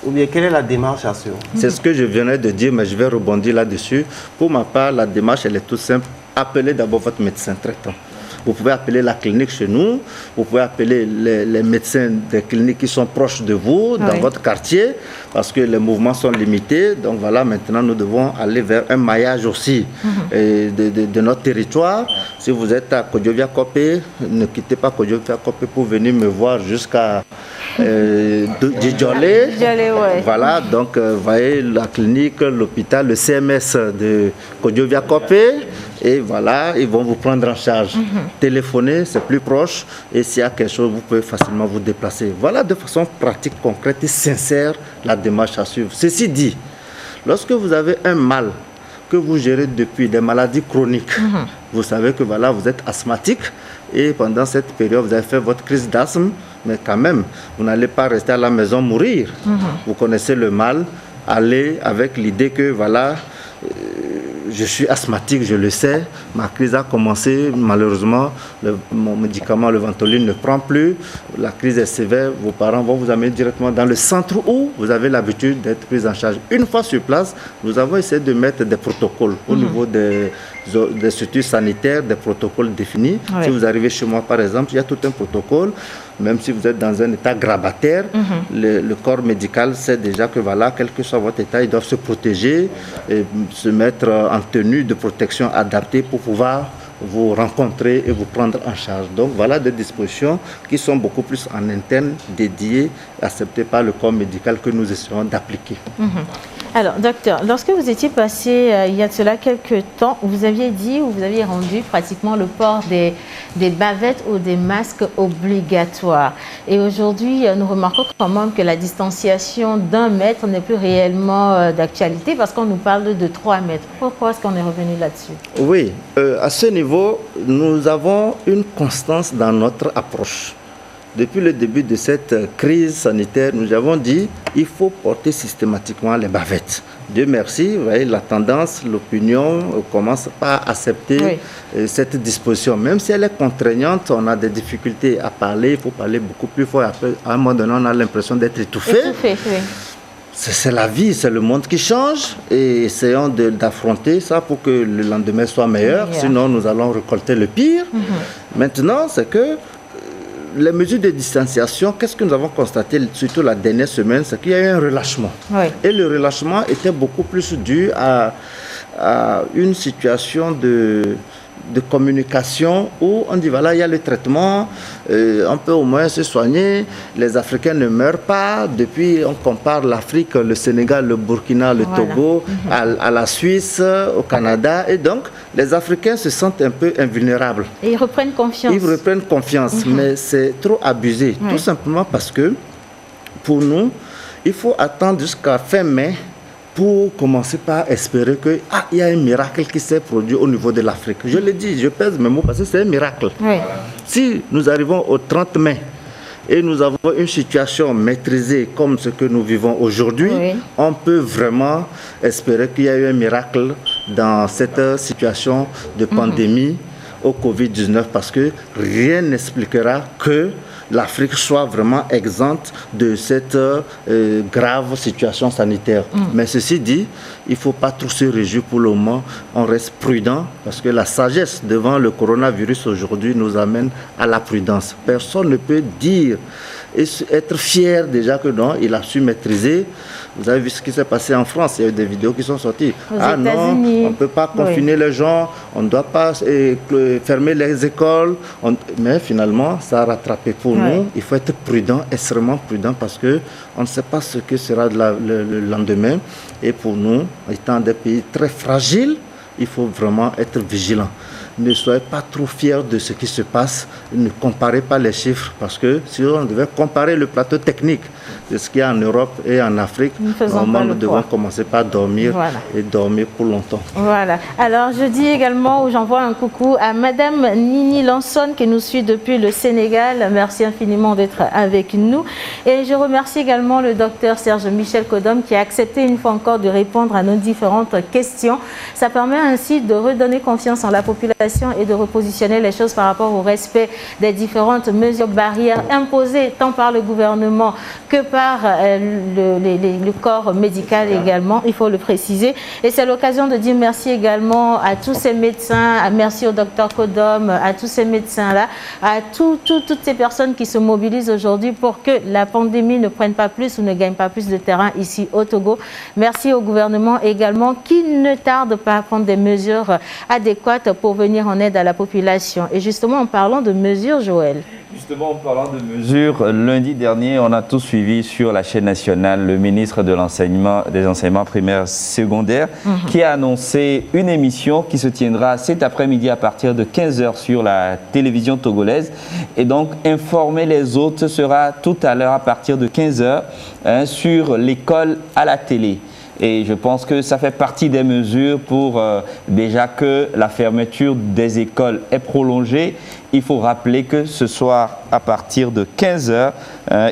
Ou bien quelle est la démarche à suivre? C'est ce que je venais de dire, mais je vais rebondir là-dessus. Pour ma part, la démarche, elle est toute simple. Appelez d'abord votre médecin traitant. Vous pouvez appeler la clinique chez nous, vous pouvez appeler les médecins des cliniques qui sont proches de vous, dans votre quartier, parce que les mouvements sont limités. Donc voilà, maintenant nous devons aller vers un maillage aussi de notre territoire. Si vous êtes à Kodjovia-Kopé, ne quittez pas Kodjovia-Kopé pour venir me voir jusqu'à Djidjolé. Voilà, donc voyez la clinique, l'hôpital, le CMS de Kodjovia-Kopé. Et voilà, ils vont vous prendre en charge. Téléphonez, c'est plus proche. Et s'il y a quelque chose, vous pouvez facilement vous déplacer. Voilà de façon pratique, concrète et sincère la démarche à suivre. Ceci dit, lorsque vous avez un mal que vous gérez depuis des maladies chroniques, vous savez que voilà, vous êtes asthmatique et pendant cette période, vous avez fait votre crise d'asthme, mais quand même, vous n'allez pas rester à la maison mourir. Vous connaissez le mal, allez avec l'idée que voilà, je suis asthmatique, je le sais. Ma crise a commencé. Malheureusement, mon médicament, le Ventoline, ne prend plus. La crise est sévère. Vos parents vont vous amener directement dans le centre où vous avez l'habitude d'être pris en charge. Une fois sur place, nous avons essayé de mettre des protocoles au niveau des structures sanitaires, des protocoles définis. Si vous arrivez chez moi, par exemple, il y a tout un protocole. Même si vous êtes dans un état grabataire, le corps médical sait déjà que voilà, quel que soit votre état, ils doivent se protéger et se mettre en tenue de protection adaptée pour pouvoir vous rencontrer et vous prendre en charge. Donc voilà des dispositions qui sont beaucoup plus en interne, dédiées, acceptées par le corps médical que nous essayons d'appliquer. Alors, docteur, lorsque vous étiez passé il y a de cela quelques temps, vous aviez dit ou vous aviez rendu pratiquement le port des bavettes ou des masques obligatoires. Et aujourd'hui, nous remarquons quand même que la distanciation d'1 mètre n'est plus réellement d'actualité parce qu'on nous parle de 3 mètres. Pourquoi est-ce qu'on est revenu là-dessus? Oui, à ce niveau, nous avons une constance dans notre approche. Depuis le début de cette crise sanitaire, nous avons dit qu'il faut porter systématiquement les bavettes. Dieu merci, vous voyez, la tendance, l'opinion commence pas à accepter cette disposition. Même si elle est contraignante, on a des difficultés à parler, il faut parler beaucoup plus fort. Après, à un moment donné, on a l'impression d'être étouffé. C'est la vie, c'est le monde qui change et essayons d'affronter ça pour que le lendemain soit meilleur. Sinon, nous allons récolter le pire. Maintenant, c'est que les mesures de distanciation, qu'est-ce que nous avons constaté, surtout la dernière semaine, c'est qu'il y a eu un relâchement. Et le relâchement était beaucoup plus dû à à une situation de communication où on dit voilà, il y a le traitement, on peut au moins se soigner, les Africains ne meurent pas. Depuis, on compare l'Afrique, le Sénégal, le Burkina, le Togo, à la Suisse, au Canada, et donc les Africains se sentent un peu invulnérables. Et ils reprennent confiance. Ils reprennent confiance, mais c'est trop abusé, tout simplement parce que pour nous, il faut attendre jusqu'à fin mai pour commencer par espérer qu'il y a un miracle qui s'est produit au niveau de l'Afrique. Je le dis, je pèse mes mots parce que c'est un miracle. Oui. Si nous arrivons au 30 mai et nous avons une situation maîtrisée comme ce que nous vivons aujourd'hui, on peut vraiment espérer qu'il y a eu un miracle dans cette situation de pandémie au Covid-19 parce que rien n'expliquera que l'Afrique soit vraiment exempte de cette grave situation sanitaire. Mais ceci dit, il ne faut pas trop se réjouir pour le moment. On reste prudent parce que la sagesse devant le coronavirus aujourd'hui nous amène à la prudence. Personne ne peut dire et être fier déjà que non, il a su maîtriser. Vous avez vu ce qui s'est passé en France, il y a eu des vidéos qui sont sorties. Non, on ne peut pas confiner les gens, on ne doit pas fermer les écoles. Mais finalement, ça a rattrapé pour nous. Il faut être prudent, extrêmement prudent, parce qu'on ne sait pas ce que sera le lendemain. Et pour nous, étant des pays très fragiles, il faut vraiment être vigilant. Ne soyez pas trop fiers de ce qui se passe. Ne comparez pas les chiffres parce que si on devait comparer le plateau technique de ce qu'il y a en Europe et en Afrique, normalement nous devons commencer par dormir et dormir pour longtemps. Voilà. Alors je dis également, j'envoie un coucou à Madame Nini Lanson qui nous suit depuis le Sénégal. Merci infiniment d'être avec nous. Et je remercie également le docteur Serge Michel Kodom qui a accepté une fois encore de répondre à nos différentes questions. Ça permet ainsi de redonner confiance en la population et de repositionner les choses par rapport au respect des différentes mesures barrières imposées tant par le gouvernement que par le corps médical également, il faut le préciser. Et c'est l'occasion de dire merci également à tous ces médecins, merci au docteur Kodom, à tous ces médecins-là, à toutes ces personnes qui se mobilisent aujourd'hui pour que la pandémie ne prenne pas plus ou ne gagne pas plus de terrain ici au Togo. Merci au gouvernement également qui ne tarde pas à prendre des mesures adéquates pour venir en aide à la population. Et justement, en parlant de mesures, Joël. Justement, en parlant de mesures, lundi dernier, on a tous suivi sur la chaîne nationale le ministre de l'enseignement, des enseignements primaires secondaires qui a annoncé une émission qui se tiendra cet après-midi à partir de 15h sur la télévision togolaise. Et donc, informer les autres, ce sera tout à l'heure à partir de 15h sur l'école à la télé. Et je pense que ça fait partie des mesures pour déjà que la fermeture des écoles est prolongée. Il faut rappeler que ce soir, à partir de 15h,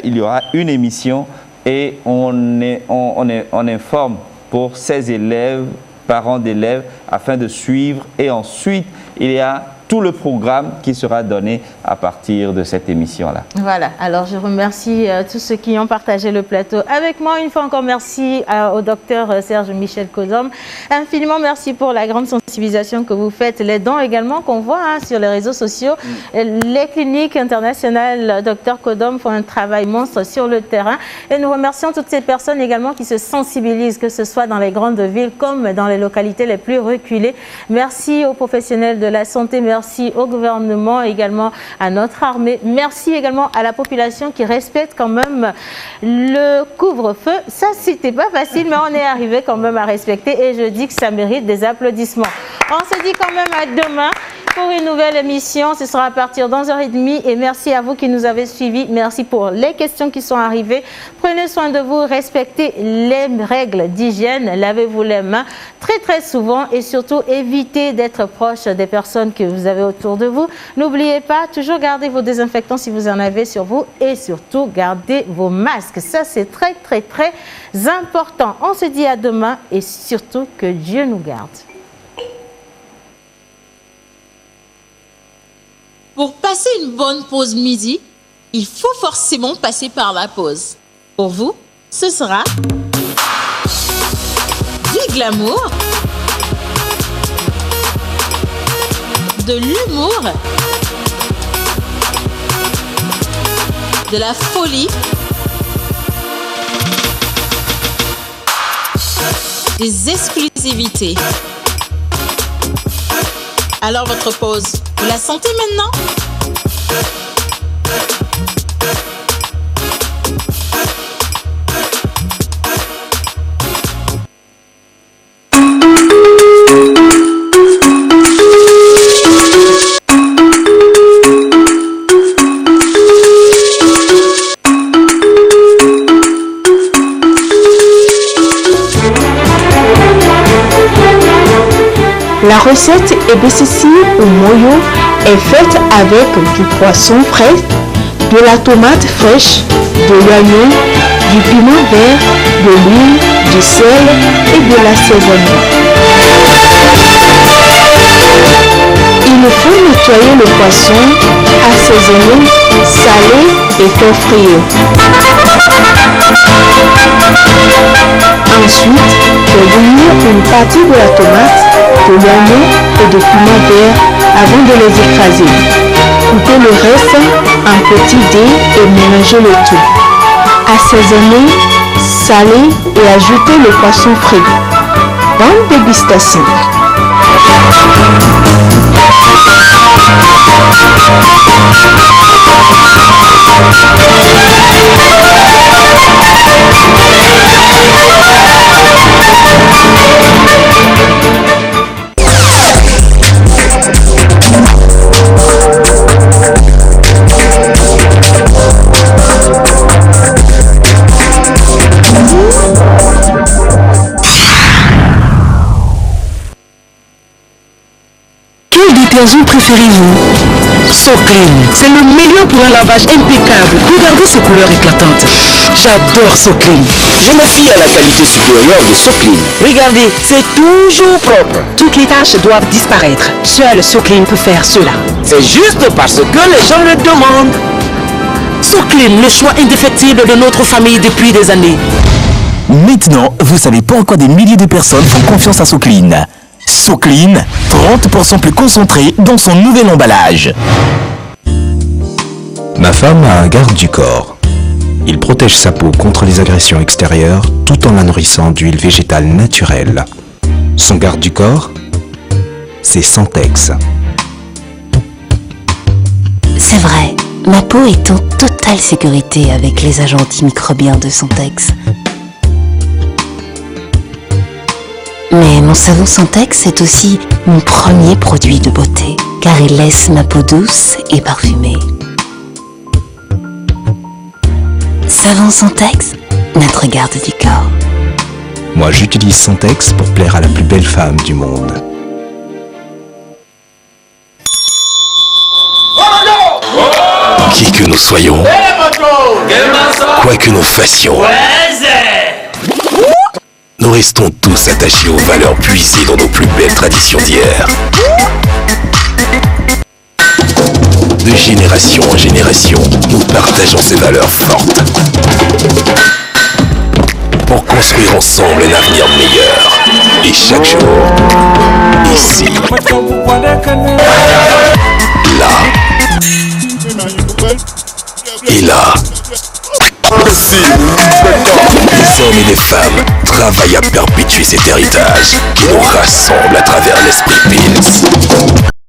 il y aura une émission et on informe pour ces élèves, parents d'élèves, afin de suivre. Et ensuite, il y a tout le programme qui sera donné à partir de cette émission-là. Voilà, alors je remercie tous ceux qui ont partagé le plateau avec moi. Une fois encore, merci au docteur Serge Michel Kodom. Infiniment merci pour la grande sensibilisation que vous faites, les dons également qu'on voit sur les réseaux sociaux. Les cliniques internationales, docteur Kodom, font un travail monstre sur le terrain. Et nous remercions toutes ces personnes également qui se sensibilisent, que ce soit dans les grandes villes comme dans les localités les plus reculées. Merci aux professionnels de la santé, merci au gouvernement, également à notre armée. Merci également à la population qui respecte quand même le couvre-feu. Ça, c'était pas facile, mais on est arrivé quand même à respecter et je dis que ça mérite des applaudissements. On se dit quand même à demain pour une nouvelle émission. Ce sera à partir d'11h30 et merci à vous qui nous avez suivis. Merci pour les questions qui sont arrivées. Prenez soin de vous, respectez les règles d'hygiène, lavez-vous les mains très souvent et surtout évitez d'être proche des personnes que vous avez autour de vous. N'oubliez pas, toujours garder vos désinfectants si vous en avez sur vous et surtout gardez vos masques. Ça, c'est très important. On se dit à demain et surtout que Dieu nous garde. Pour passer une bonne pause midi, il faut forcément passer par la pause. Pour vous, ce sera du glamour, de l'humour, de la folie, des exclusivités, Alors votre pause, vous la sentez maintenant? La recette EBCC ou Moyo est faite avec du poisson frais, de la tomate fraîche, de l'oignon, du piment vert, de l'huile, du sel et de l'assaisonnement. Il faut nettoyer le poisson, assaisonner, saler et faire frire. Ensuite, réunir une partie de la tomate, de l'oignon et de piment vert avant de les écraser. Coupez le reste en petits dés et mélangez le tout. Assaisonnez, salez et ajoutez le poisson frais. Bonne dégustation! Quel détergent préférez-vous? Soclean, c'est le meilleur pour un lavage impeccable. Regardez ces couleurs éclatantes. J'adore Soclean. Je me fie à la qualité supérieure de Soclean. Regardez, c'est toujours propre. Toutes les taches doivent disparaître. Seul Soclean peut faire cela. C'est juste parce que les gens le demandent. Soclean, le choix indéfectible de notre famille depuis des années. Maintenant, vous savez pourquoi des milliers de personnes font confiance à Soclean. Soclean, 30% plus concentré dans son nouvel emballage. Ma femme a un garde du corps. Il protège sa peau contre les agressions extérieures tout en la nourrissant d'huile végétale naturelle. Son garde du corps, c'est Santex. C'est vrai, ma peau est en totale sécurité avec les agents antimicrobiens de Santex. Mais mon savon Santex est aussi mon premier produit de beauté, car il laisse ma peau douce et parfumée. Savon Santex, notre garde du corps. Moi, j'utilise Santex pour plaire à la plus belle femme du monde. Qui que nous soyons, quoi que nous fassions, nous restons tous attachés aux valeurs puisées dans nos plus belles traditions d'hier. De génération en génération, nous partageons ces valeurs fortes pour construire ensemble un avenir meilleur. Et chaque jour, ici, là, et là, les hommes et les femmes travaillent à perpétuer cet héritage qui nous rassemble à travers l'esprit Pils.